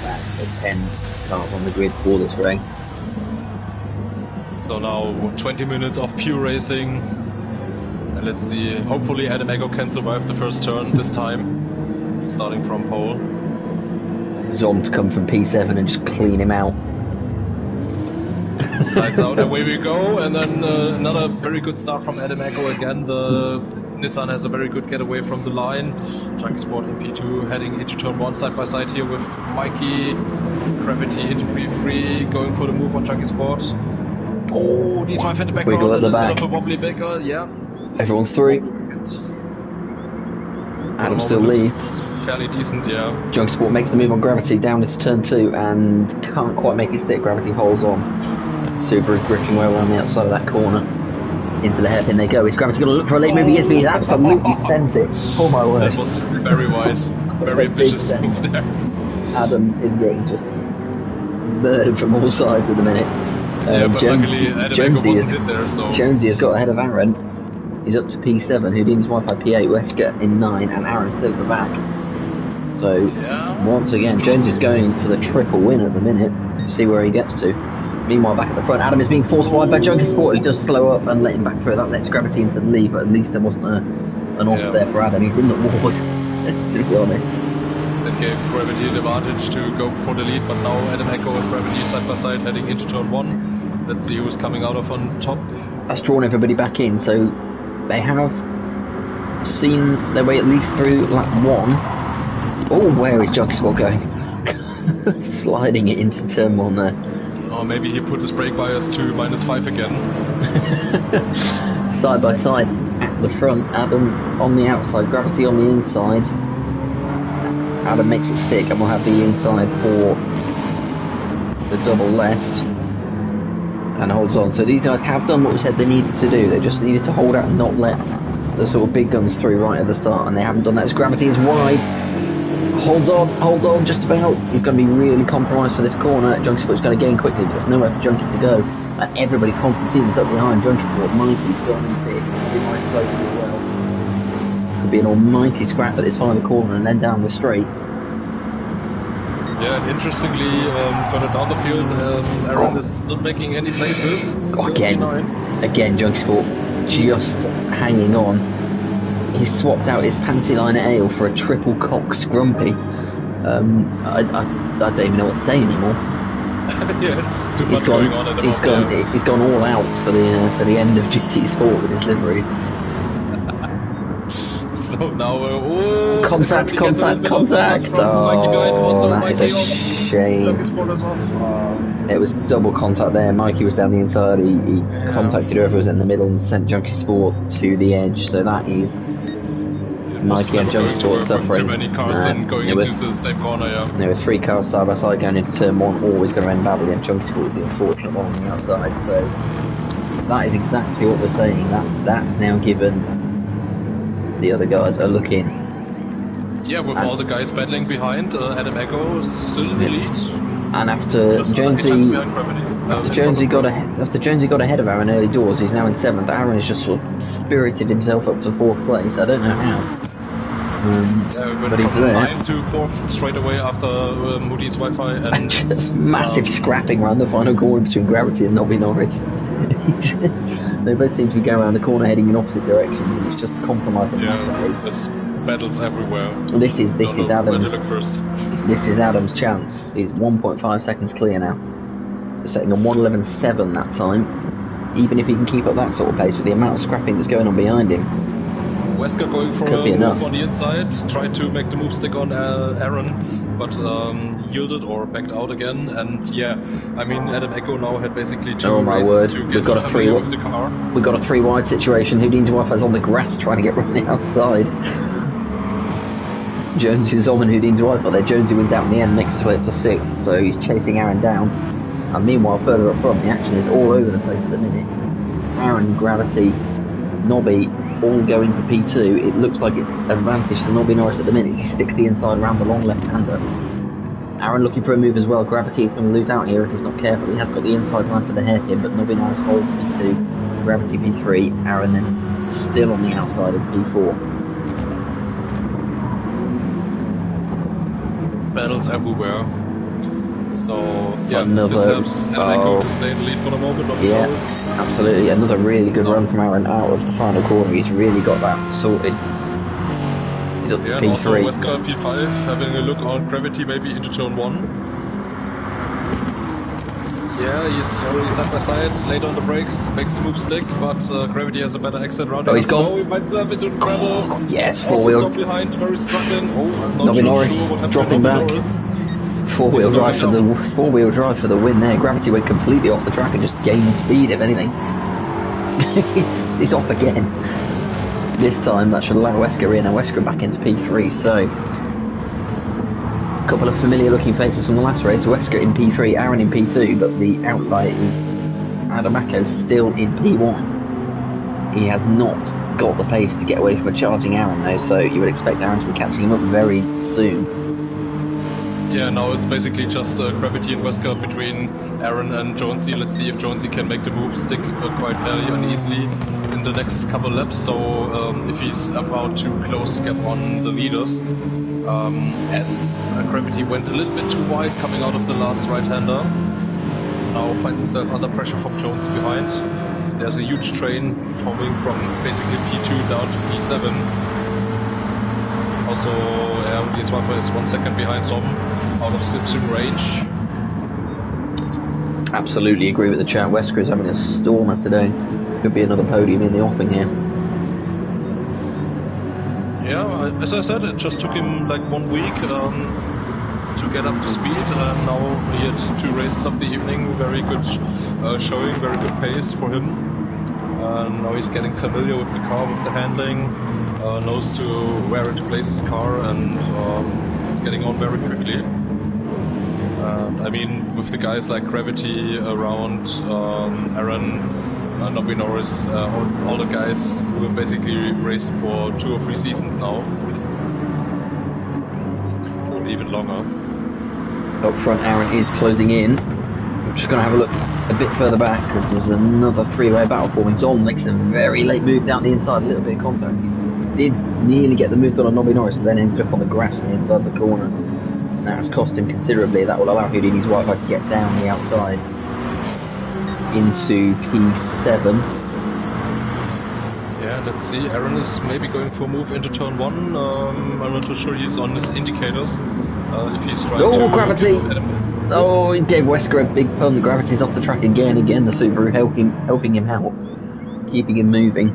[SPEAKER 2] back at 10 start on the grid for this race.
[SPEAKER 1] So now 20 minutes of pure racing. And let's see, hopefully Adam Echo can survive the first turn this time, starting from pole.
[SPEAKER 2] Zom to come from P7 and just clean him out.
[SPEAKER 1] Slides out, away we go, and then another very good start from Adam Echo again. The Nissan has a very good getaway from the line. Junkie Sport in P2 heading into turn 1 side by side here with Mikey. Gravity into P3, going for the move on Junkie Sport. Oh, D5 at the back,
[SPEAKER 2] wiggle at the back.
[SPEAKER 1] A wobbly backer, yeah.
[SPEAKER 2] Everyone's through. Adam still leads.
[SPEAKER 1] Fairly decent, yeah.
[SPEAKER 2] Junkie Sport makes the move on Gravity down into turn 2 and can't quite make it stick. Gravity holds on. Subaru gripping well around the outside of that corner. Into the hairpin they go. Is Gravity going to look for a late move? Yes, but he's absolutely sent it. Oh my word.
[SPEAKER 1] That was very wide. Very ambitious move there.
[SPEAKER 2] Adam is getting just murdered from all sides at the minute.
[SPEAKER 1] Yeah, but luckily Adam Echo wasn't in there, so...
[SPEAKER 2] Jonesy has got ahead of Aaron. He's up to P7. Houdini's Wi-Fi P8, Wesker in 9, and Aaron's still at the back. So, once again, Jones is going for the triple win at the minute. See where he gets to. Meanwhile, back at the front, Adam is being forced wide by Junkie Sport, who does slow up and let him back through. That lets Gravity into the lead, but at least there wasn't an off there for Adam. He's in the wars, to be honest.
[SPEAKER 1] That gave Gravity an advantage to go for the lead, but now Adam Echo and Gravity side by side heading into turn 1. Let's see who's coming out of on top.
[SPEAKER 2] That's drawn everybody back in, so they have seen their way at least through lap 1. Oh, where is Junkie Sport going? Sliding it into turn 1 there.
[SPEAKER 1] Or maybe he put his brake bias to -5 again.
[SPEAKER 2] Side by side at the front, Adam on the outside, Gravity on the inside. Adam makes it stick and we'll have the inside for the double left. And holds on. So these guys have done what we said they needed to do. They just needed to hold out and not let the sort of big guns through right at the start, and they haven't done that. As Gravity is wide. Holds on just about. He's going to be really compromised for this corner. Junkie Sport's going to gain quickly, but there's nowhere for Junkie to go. And everybody, Constantine's up behind Junkie Sport. Mikey's got him fit. Could be nice close as well. Could be an almighty scrap at this final corner and then down the straight.
[SPEAKER 1] Yeah, interestingly, further down the field, Aaron is not making any places.
[SPEAKER 2] Again, Junkie Sport just hanging on. swapped out his panty liner ale for a triple cock scrumpy. I don't even know what to say anymore.
[SPEAKER 1] Yeah, it's too much going on at the moment.
[SPEAKER 2] He's gone all out for the end of GT Sport with his liveries.
[SPEAKER 1] So now,
[SPEAKER 2] contact! Oh, that is a shame. It was double contact there. Mikey was down the inside. He contacted whoever was in the middle and sent Junkie Sport to the edge. So that is Mikey and Junkie Sport suffering.
[SPEAKER 1] Too many cars and going into the same corner. Yeah.
[SPEAKER 2] There were 3 cars side by side going into turn 1, always going to end badly, and Junkie Sport was the unfortunate one on the outside. So that is exactly what we're saying. That's now given the other guys a look in.
[SPEAKER 1] Yeah, with all the guys battling behind, Adam Echo is still in the lead.
[SPEAKER 2] And after Jonesy got ahead of Aaron early doors, he's now in 7th. Aaron has just sort of spirited himself up to 4th place. I don't know how.
[SPEAKER 1] But he's there. 9 to 4th straight away after Moody's Wi-Fi and
[SPEAKER 2] just massive scrapping around the final corner between Gravity and Nobby Norris. They both seem to be going around the corner heading in opposite directions, and it's just compromising.
[SPEAKER 1] Yeah, there's battles everywhere.
[SPEAKER 2] This is Adams. This is Adams' chance. He's 1.5 seconds clear now. So setting on 1:11.7 that time. Even if he can keep up that sort of pace with the amount of scrapping that's going on behind him.
[SPEAKER 1] Wesker going for a move on the inside, tried to make the move stick on Aaron, but yielded or backed out again. And yeah, I mean, Adam Echo now had basically 2 races to get familiar with the car.
[SPEAKER 2] We've got a 3 wide situation. Houdini's Wi-Fi's on the grass trying to get running outside. Jonesy is on and Houdini's Wi-Fi there. Jonesy wins out in the end, makes his way up to 6th, so he's chasing Aaron down. And meanwhile, further up front, the action is all over the place at the minute. Aaron, Gravity, Nobby, all going for P2. It looks like it's advantage to Nobby Norris at the minute. He sticks the inside around the long left-hander. Aaron looking for a move as well. Gravity is going to lose out here if he's not careful. He has got the inside line for the hairpin, but Nobby Norris holds P2, Gravity P3, Aaron then still on the outside of P4.
[SPEAKER 1] Battles everywhere. So yeah, this helps Echo to stay in the lead for the moment.
[SPEAKER 2] Yeah, absolutely. Another really good run from Aaron out of the final corner. He's really got that sorted. He's up to P3.
[SPEAKER 1] And also Wesker P5 having a look on Gravity maybe into turn 1. Yeah, he's already side by side, late on the brakes, makes the move stick, but Gravity has a better exit round.
[SPEAKER 2] Oh, he's gone.
[SPEAKER 1] Oh, he finds himself into gravel.
[SPEAKER 2] Oh, yes, 4-wheel.
[SPEAKER 1] Behind, very struggling. Oh, I'm not
[SPEAKER 2] Nobby Norris
[SPEAKER 1] sure what happened
[SPEAKER 2] dropping
[SPEAKER 1] to
[SPEAKER 2] back.
[SPEAKER 1] Norris.
[SPEAKER 2] Four-wheel drive for the win there. Gravity went completely off the track and just gained speed, if anything. He's off again. This time that should allow Wesker in, and Wesker back into P3. So, a couple of familiar looking faces from the last race. Wesker in P3, Aaron in P2, but the outlier is Adam Echo still in P1. He has not got the pace to get away from a charging Aaron though, so you would expect Aaron to be catching him up very soon.
[SPEAKER 1] Yeah, now it's basically just Gravity and Wesker between Aaron and Jonesy. Let's see if Jonesy can make the move stick quite fairly and easily in the next couple laps. So if he's about too close to get on the leaders. As Gravity went a little bit too wide coming out of the last right-hander. Now finds himself under pressure from Jonesy behind. There's a huge train forming from basically P2 down to P7. Also, this Wi-Fi is 1 second behind Zom, out of slipstream range.
[SPEAKER 2] Absolutely agree with the chat. Wesker is having a stormer today. Could be another podium in the offing here.
[SPEAKER 1] Yeah, as I said, it just took him like 1 week to get up to speed, and now he had 2 races of the evening. Very good showing, very good pace for him. Now he's getting familiar with the car, with the handling, knows where to place his car, and it's getting on very quickly. I mean, with the guys like Gravity around, Aaron, Nobby Norris, all the guys who have basically raced for 2 or 3 seasons now, or even longer.
[SPEAKER 2] Up front, Aaron is closing in. I'm just going to have a look a bit further back because there's another 3-way battle forming. Zon makes a very late move down the inside, a little bit of contact. He did nearly get the move done on Nobby Norris, but then ended up on the grass on the inside of the corner. Now it's cost him considerably. That will allow Houdini's Wi-Fi to get down the outside into P7.
[SPEAKER 1] Yeah, let's see. Aaron is maybe going for a move into turn 1. I'm not too sure he's on his indicators. If he's trying to...
[SPEAKER 2] gravity! Oh, he gave Wesker a big pun. Gravity's off the track again. The Subaru helping him out, keeping him moving.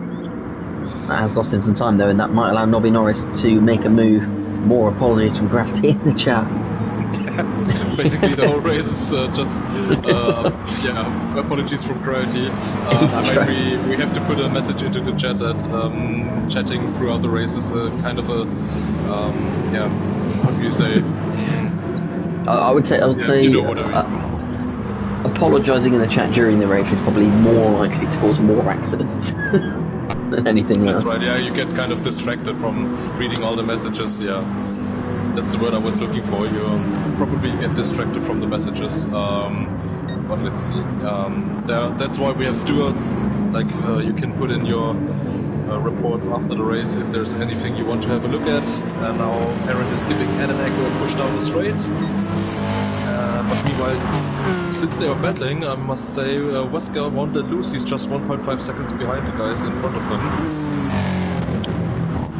[SPEAKER 2] That has lost him some time though, and that might allow Nobby Norris to make a move. More apologies from Gravity in the chat.
[SPEAKER 1] Basically, the whole race is just, yeah, apologies from Gravity. I mean, we have to put a message into the chat that chatting throughout the race is kind of a, yeah, how do you say?
[SPEAKER 2] I would say,
[SPEAKER 1] you know what I mean.
[SPEAKER 2] Apologising in the chat during the race is probably more likely to cause more accidents than anything else.
[SPEAKER 1] That's right, yeah, you get kind of distracted from reading all the messages, yeah. That's the word I was looking for. You probably get distracted from the messages. But let's see. That's why we have stewards. Like you can put in your reports after the race if there's anything you want to have a look at. And now Aaron is giving Adam Echo a push down the straight. But meanwhile, since they are battling, I must say Wesker won't let loose. He's just 1.5 seconds behind the guys in front of him.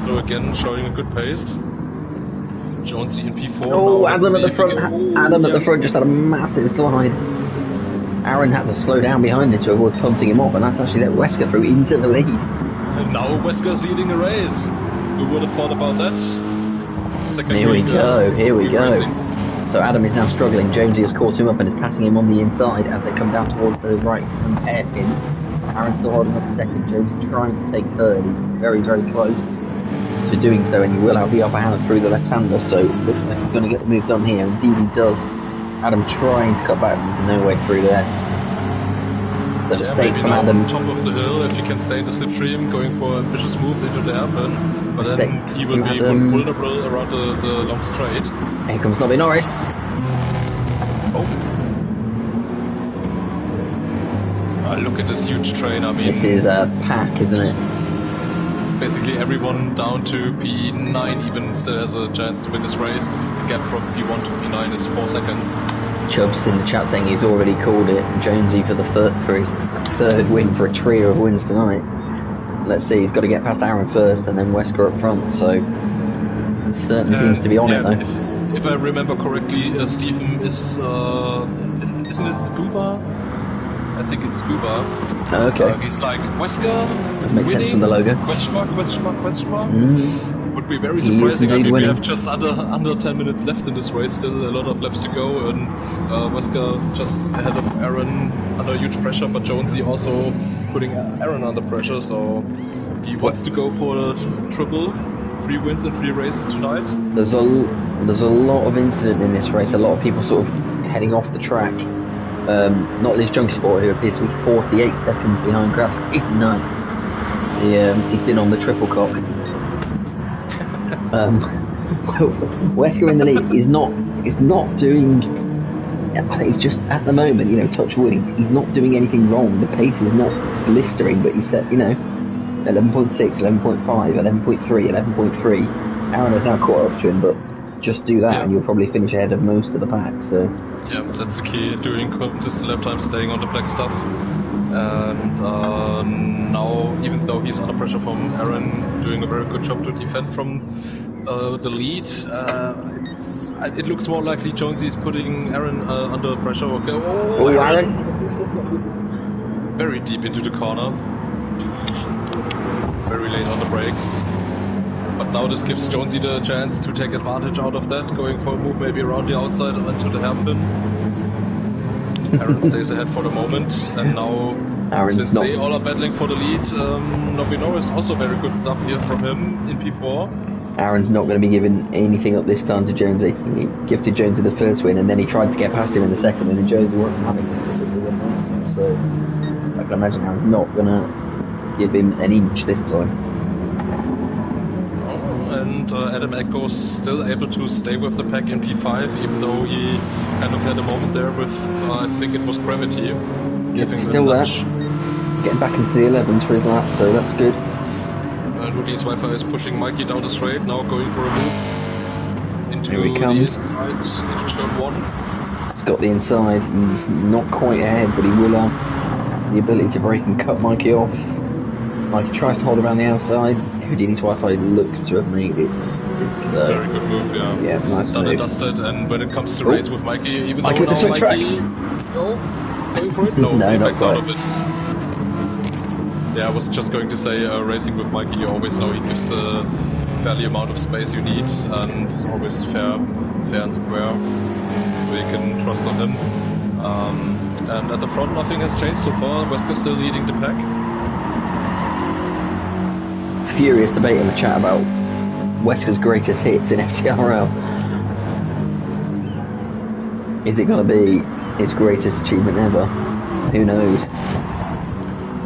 [SPEAKER 1] So again, showing a good pace. Jonesy in P4.
[SPEAKER 2] Oh, Adam at the front. Adam at the front just had a massive slide. Aaron had to slow down behind it to avoid punting him off, and that's actually let Wesker through into the lead.
[SPEAKER 1] And now Wesker's leading the race. Who would have thought about that? Second
[SPEAKER 2] here we go. Here we go.
[SPEAKER 1] Racing.
[SPEAKER 2] So Adam is now struggling. Jonesy has caught him up and is passing him on the inside as they come down towards the right hairpin. Aaron's still holding up second. Jonesy trying to take third. He's very, very close to doing so, and he will have the upper hand through the left-hander, so looks like he's going to get the move done here. Indeed he does. Adam trying to cut back, but there's no way through there. The mistake from Adam.
[SPEAKER 1] Top of the hill, if he can stay in the slipstream, going for an ambitious move into the hairpin, but then he will be vulnerable around the long straight.
[SPEAKER 2] Here comes Nobby Norris.
[SPEAKER 1] Oh. Look at this huge train, I mean.
[SPEAKER 2] This is a pack, isn't it?
[SPEAKER 1] Basically everyone down to P9 even still has a chance to win this race. The gap from P1 to P9 is 4 seconds.
[SPEAKER 2] Chubb's in the chat saying he's already called it. Jonesy for his third win for a trio of wins tonight. Let's see, he's got to get past Aaron first and then Wesker up front, so he certainly seems to be on it though.
[SPEAKER 1] If I remember correctly, Stephen is, isn't it Scuba? I think it's Scuba.
[SPEAKER 2] Okay.
[SPEAKER 1] He's like, Wesker,
[SPEAKER 2] that makes
[SPEAKER 1] winning?
[SPEAKER 2] Sense from the logo.
[SPEAKER 1] Question mark, question mark, question mark. Would be very
[SPEAKER 2] He
[SPEAKER 1] surprising. I mean,
[SPEAKER 2] winning.
[SPEAKER 1] we have just under 10 minutes left in this race, still a lot of laps to go, and Wesker just ahead of Aaron under huge pressure, but Jonesy also putting Aaron under pressure, so he wants to go for a triple. 3 wins in 3 races tonight.
[SPEAKER 2] There's a lot of incident in this race, a lot of people sort of heading off the track. Not least Junkie Sport, who appears to be 48 seconds behind Gravity. No. He's been on the triple cock. Wesker in the lead is not doing. I think he's just at the moment, touch wood. He's not doing anything wrong. The pace is not blistering, but he's set, 11.6, 11.5, 11.3, 11.3. Aaron has now caught up to him, but just do that and you'll probably finish ahead of most of the pack. So
[SPEAKER 1] yeah, that's the key, doing consistent lap time, staying on the black stuff. And now, even though he's under pressure from Aaron, doing a very good job to defend from the lead, it looks more likely Jonesy is putting Aaron under pressure. Okay. Oh,
[SPEAKER 2] Aaron!
[SPEAKER 1] Very deep into the corner. Very late on the brakes. But now this gives Jonesy the chance to take advantage out of that, going for a move maybe around the outside into the hairpin. Aaron stays ahead for the moment, and now since they all are battling for the lead, Nobby Norris also very good stuff here from him in P4.
[SPEAKER 2] Aaron's not going to be giving anything up this time to Jonesy. He gifted Jonesy the first win, and then he tried to get past him in the second win, and Jonesy wasn't having it. So I can imagine Aaron's not going to give him an inch this time.
[SPEAKER 1] And Adam Echo's still able to stay with the pack in P5, even though he kind of had a moment there with, I think it was Gravity, giving
[SPEAKER 2] still
[SPEAKER 1] the
[SPEAKER 2] there.
[SPEAKER 1] nudge.
[SPEAKER 2] Getting back into the 11s for his lap, so that's good.
[SPEAKER 1] And Rudy's Wi-Fi is pushing Mikey down the straight, now going for a move into
[SPEAKER 2] Here he comes.
[SPEAKER 1] the inside, into turn 1.
[SPEAKER 2] He's got the inside, he's not quite ahead, but he will have the ability to brake and cut Mikey off. Mikey tries to hold around the outside. Houdini's Wi-Fi looks to have made it. It's
[SPEAKER 1] very good move, yeah.
[SPEAKER 2] Yeah, nice
[SPEAKER 1] Done
[SPEAKER 2] move.
[SPEAKER 1] and dusted, and when it comes to race with Mikey, even
[SPEAKER 2] Mikey
[SPEAKER 1] though
[SPEAKER 2] with the
[SPEAKER 1] now
[SPEAKER 2] switch
[SPEAKER 1] Mikey... Oh, going for it? No,
[SPEAKER 2] No,
[SPEAKER 1] he
[SPEAKER 2] not
[SPEAKER 1] backs out
[SPEAKER 2] quite.
[SPEAKER 1] of it. Yeah, I was just going to say, racing with Mikey, you always know he gives a fairly amount of space you need, and it's always fair and square, so you can trust on him. And at the front, nothing has changed so far. Wesker's still leading the pack.
[SPEAKER 2] Furious debate in the chat about Wesker's greatest hits in FTRL. Is it going to be his greatest achievement ever? Who knows?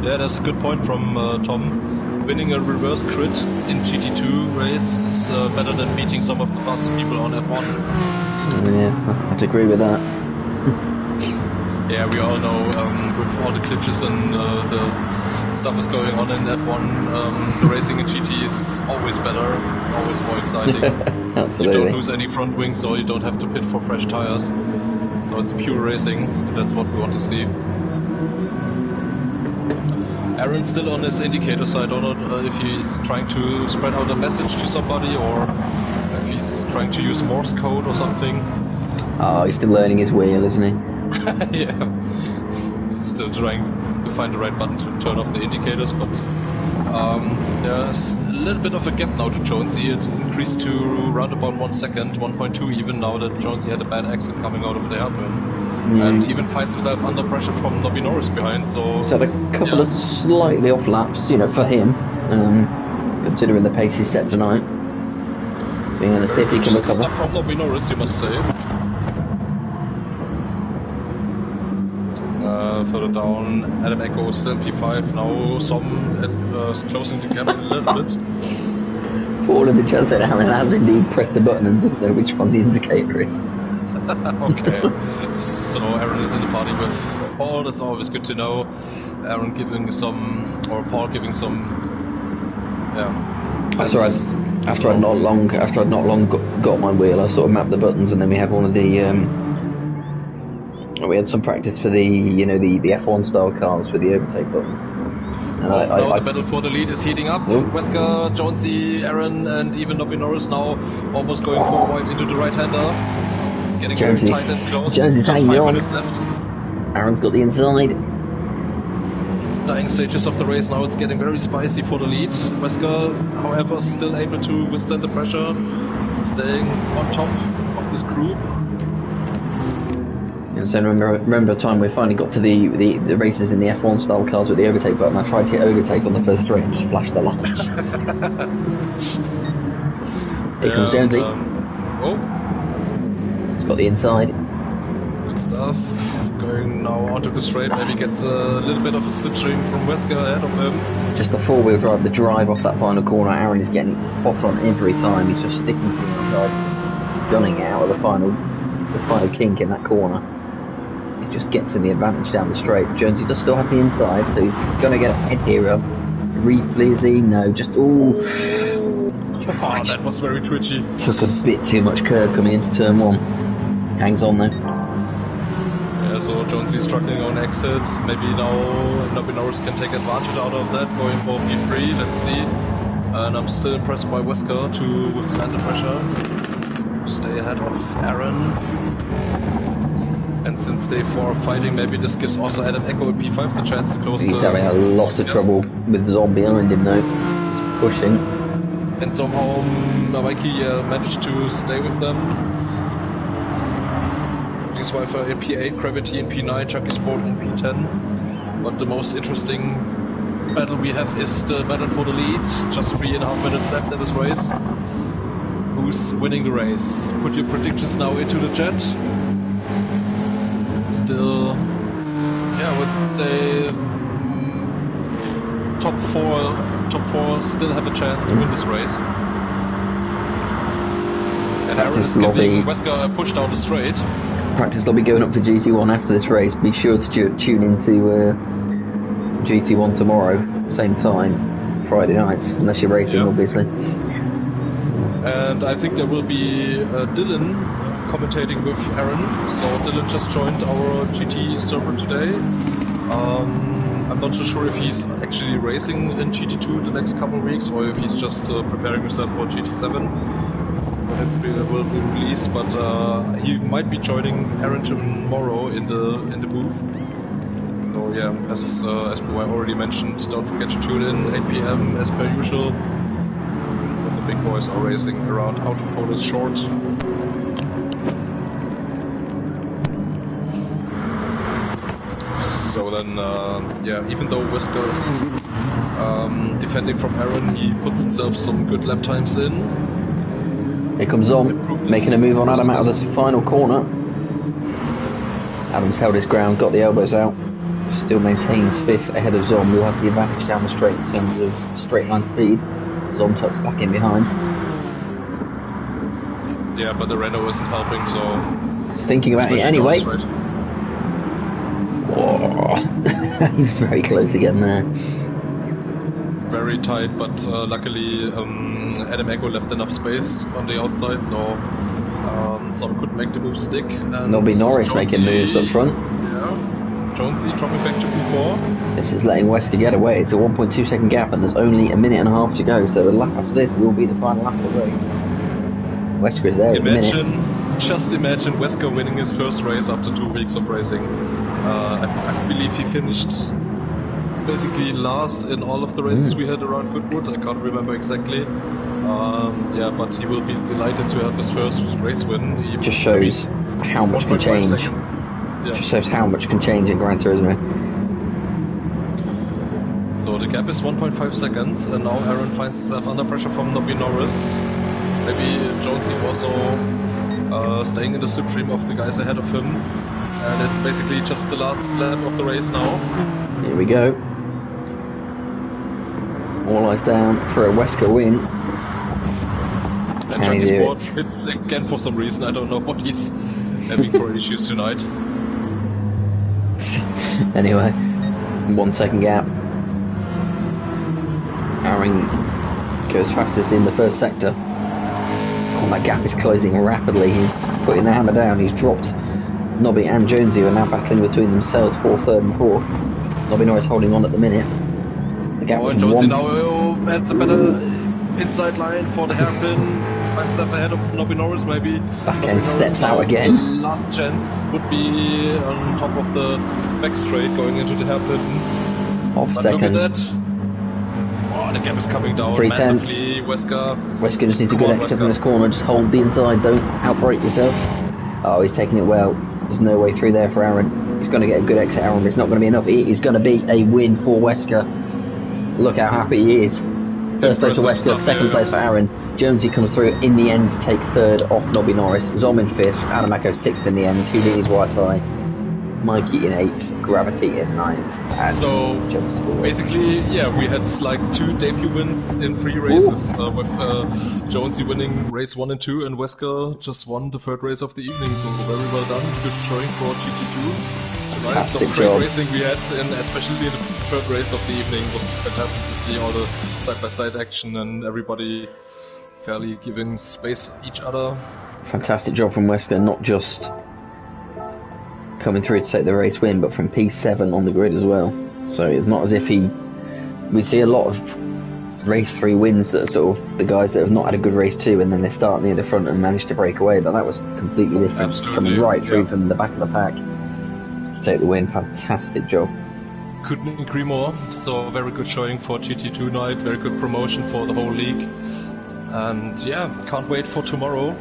[SPEAKER 1] Yeah, that's a good point from Tom. Winning a reverse crit in GT2 race is better than beating some of the fastest people on F1.
[SPEAKER 2] Yeah, I'd agree with that.
[SPEAKER 1] Yeah, we all know with all the glitches and the stuff is going on in F1, the racing in GT is always better, always more exciting.
[SPEAKER 2] Absolutely.
[SPEAKER 1] You don't lose any front wings, or you don't have to pit for fresh tires. So it's pure racing, and that's what we want to see. Aaron's still on his indicator, so I don't know if he's trying to spread out a message to somebody, or if he's trying to use Morse code or something.
[SPEAKER 2] Oh, he's still learning his wheel, isn't he?
[SPEAKER 1] Yeah. Still trying to find the right button to turn off the indicators, but there's a little bit of a gap now to Jonesy. It increased to around about 1 second, 1.2 even, now that Jonesy had a bad exit coming out of the hairpin. And even finds himself under pressure from Nobby Norris behind, so...
[SPEAKER 2] He's had a couple of slightly off laps, you know, for him, considering the pace he's set tonight. So yeah, let's see if he can recover.
[SPEAKER 1] Stuff from Nobby Norris, you must say. Further down, Adam Echo is still P5, now Som is closing the gap a little bit.
[SPEAKER 2] All of the chat said Aaron has indeed pressed the button and doesn't know which one the indicator is.
[SPEAKER 1] Okay, so Aaron is in the party with Paul, that's always good to know. Aaron giving some, or Paul giving some, yeah.
[SPEAKER 2] After I'd not long got my wheel, I sort of mapped the buttons, and then we had one of the we had some practice for the, you know, the F1 style cars with the overtake button. And
[SPEAKER 1] now the battle for the lead is heating up. Wesker, Jonesy, Aaron, and even Nobby Norris now almost going forward into the right-hander. It's getting very tight and close.
[SPEAKER 2] Jonesy's
[SPEAKER 1] just 5
[SPEAKER 2] on.
[SPEAKER 1] minutes left.
[SPEAKER 2] Aaron's got the inside.
[SPEAKER 1] Dying stages of the race now, it's getting very spicy for the lead. Wesker, however, still able to withstand the pressure, staying on top of this group.
[SPEAKER 2] And so remember a time we finally got to the races in the F1 style cars with the overtake button. I tried to hit overtake on the first straight and just flashed the lights. Here comes Jonesy. He's got the inside.
[SPEAKER 1] Good stuff. Going now onto the straight, maybe gets a little bit of a slipstream from Wesker ahead of him.
[SPEAKER 2] Just the four-wheel drive, the drive off that final corner. Aaron is getting it spot on every time. He's just sticking to the inside, gunning it out of the final kink in that corner. Just gets in the advantage down the straight. Jonesy does still have the inside, so he's gonna get ahead here. Briefly, is he? No, just
[SPEAKER 1] that was very twitchy.
[SPEAKER 2] Took a bit too much curve coming into turn 1. Hangs on there.
[SPEAKER 1] Yeah, so Jonesy struggling on exit. Maybe now Nobby Norris can take advantage out of that, going for P3. Let's see. And I'm still impressed by Wesker to withstand the pressure. Stay ahead of Aaron. And since they 4 are fighting, maybe this gives also Adam Echo and P5 the chance to close.
[SPEAKER 2] He's having a lot of trouble with Zom behind him though. He's pushing.
[SPEAKER 1] And somehow Mikey managed to stay with them. X-Wifer in P8, Gravity in P9, Chucky Sport in P10. But the most interesting battle we have is the battle for the lead. Just 3.5 minutes left in this race. Who's winning the race? Put your predictions now into the chat. Still, yeah, I would say top four still have a chance to win this race. And Aaron is giving Wesker a push down the straight.
[SPEAKER 2] Practice lobby going up to GT1 after this race. Be sure to tune into GT1 tomorrow, same time, Friday night, unless you're racing, obviously.
[SPEAKER 1] And I think there will be Dylan commentating with Aaron. So Dylan just joined our GT server today. I'm not too sure if he's actually racing in GT2 the next couple of weeks, or if he's just preparing himself for GT7 when it will be released. But he might be joining Aaron tomorrow in the booth. So yeah, as I already mentioned, don't forget to tune in 8 p.m. as per usual. When the big boys are racing around Autopolis short. So then, yeah, even though Wesker is defending from Aaron, he puts himself some good lap times in.
[SPEAKER 2] Here comes Zom, making a move on Adam out of this final corner. Adam's held his ground, got the elbows out, still maintains 5th ahead of Zom. We'll have the advantage down the straight in terms of straight line speed. Zom tucks back in behind.
[SPEAKER 1] Yeah, but the Renault isn't helping, so...
[SPEAKER 2] He's thinking about it anyway. Whoa. He was very close again there.
[SPEAKER 1] Very tight, but luckily Adam Echo left enough space on the outside, so Zom could make the move stick. And
[SPEAKER 2] Nobby Norris
[SPEAKER 1] Jonesy,
[SPEAKER 2] making moves up front.
[SPEAKER 1] Yeah, Jonesy dropping back to P4.
[SPEAKER 2] This is letting Wesker get away. It's a 1.2 second gap, and there's only a minute and a half to go, so the lap after this will be the final lap of the race. Wesker is there at the minute.
[SPEAKER 1] Just imagine Wesker winning his first race after 2 weeks of racing. I believe he finished basically last in all of the races we had around Goodwood. I can't remember exactly. Yeah, but he will be delighted to have his first race win.
[SPEAKER 2] Just shows how much can change.
[SPEAKER 1] Yeah.
[SPEAKER 2] Just shows how much can change in Gran Turismo.
[SPEAKER 1] So the gap is 1.5 seconds, and now Aaron finds himself under pressure from Nobby Norris. Maybe Jonesy also staying in the slipstream of the guys ahead of him. And it's basically just the last lap of the race now.
[SPEAKER 2] Here we go. All eyes down for a Wesker win.
[SPEAKER 1] And Junkie Sport hits again for some reason. I don't know what he's having for issues tonight.
[SPEAKER 2] Anyway, 1 second gap. Aaron goes fastest in the first sector. Oh, that gap is closing rapidly. He's putting the hammer down. He's dropped Nobby and Jonesy, who are now battling between themselves for 3rd and 4th. Nobby Norris holding on at the minute. The gap
[SPEAKER 1] and Jonesy now has a better inside line for the hairpin. Finds himself ahead of Nobby Norris, maybe.
[SPEAKER 2] Back end steps out again.
[SPEAKER 1] The last chance would be on top of the back straight going into the hairpin.
[SPEAKER 2] Off seconds.
[SPEAKER 1] Look at that. Oh, the gap is coming down
[SPEAKER 2] 3/10.
[SPEAKER 1] massively. Wesker
[SPEAKER 2] just needs a good exit from this corner. Just hold the inside. Don't outbreak yourself. Oh, he's taking it well. There's no way through there for Aaron. He's going to get a good exit, Aaron, but it's not going to be enough. It is going to be a win for Wesker. Look how happy he is. First place for Wesker, second place for Aaron. Jonesy comes through in the end to take 3rd off Nobby Norris. Zom in 5th, Adam Echo 6th in the end. Houdini's Wi-Fi. Mikey in 8th, Gravity in 9th. And
[SPEAKER 1] so basically, yeah, we had like 2 debut wins in 3 races, with Jonesy winning race 1 and 2, and Wesker just won the 3rd race of the evening. So very well done, good showing for GT2 tonight. Some great racing we had, and especially the 3rd race of the evening was fantastic to see all the side-by-side action and everybody fairly giving space each other.
[SPEAKER 2] Fantastic job from Wesker, not just coming through to take the race win, but from P7 on the grid as well. So it's not as if we see a lot of race 3 wins that are sort of the guys that have not had a good race 2 and then they start near the front and manage to break away, but that was completely different.
[SPEAKER 1] Absolutely,
[SPEAKER 2] coming right through from the back of the pack to take the win. Fantastic job.
[SPEAKER 1] Couldn't agree more. So very good showing for GT2 night, very good promotion for the whole league. And yeah, can't wait for tomorrow.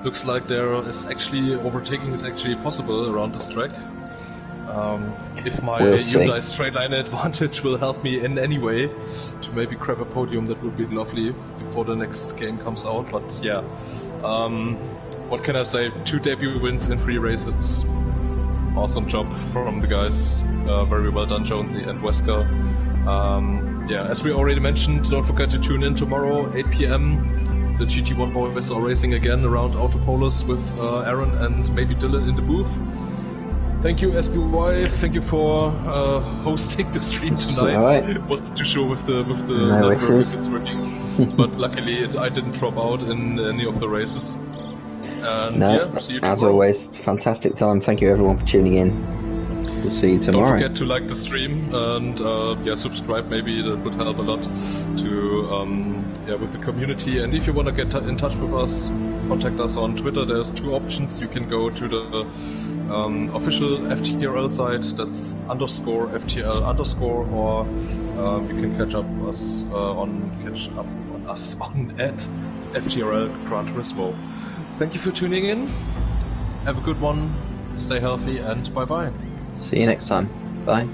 [SPEAKER 1] Looks like there is actually overtaking is actually possible around this track. If my Hyundai straight line advantage will help me in any way to maybe grab a podium, that would be lovely before the next game comes out. But yeah, what can I say? 2 debut wins in 3 races. Awesome job from the guys. Very well done, Jonesy and Wesker. Yeah, as we already mentioned, don't forget to tune in tomorrow, 8 p.m. The GT1 boys are racing again around Autopolis with Aaron and maybe Dylan in the booth. Thank you, SBY. Thank you for hosting the stream tonight.
[SPEAKER 2] Right.
[SPEAKER 1] It wasn't too sure with the
[SPEAKER 2] no
[SPEAKER 1] network if it's working, but luckily I didn't drop out in any of the races. And
[SPEAKER 2] no,
[SPEAKER 1] yeah, see you tomorrow.
[SPEAKER 2] as always, fantastic time. Thank you everyone for tuning in. We'll see you tomorrow.
[SPEAKER 1] Don't forget to like the stream and yeah, subscribe. Maybe that would help a lot to yeah, with the community. And if you want to get in touch with us, contact us on Twitter. There's two options. You can go to the official FTRL site. That's _FTL_, or you can catch up on us on at FTRL Gran Turismo. Thank you for tuning in. Have a good one. Stay healthy and bye bye.
[SPEAKER 2] See you next time. Bye.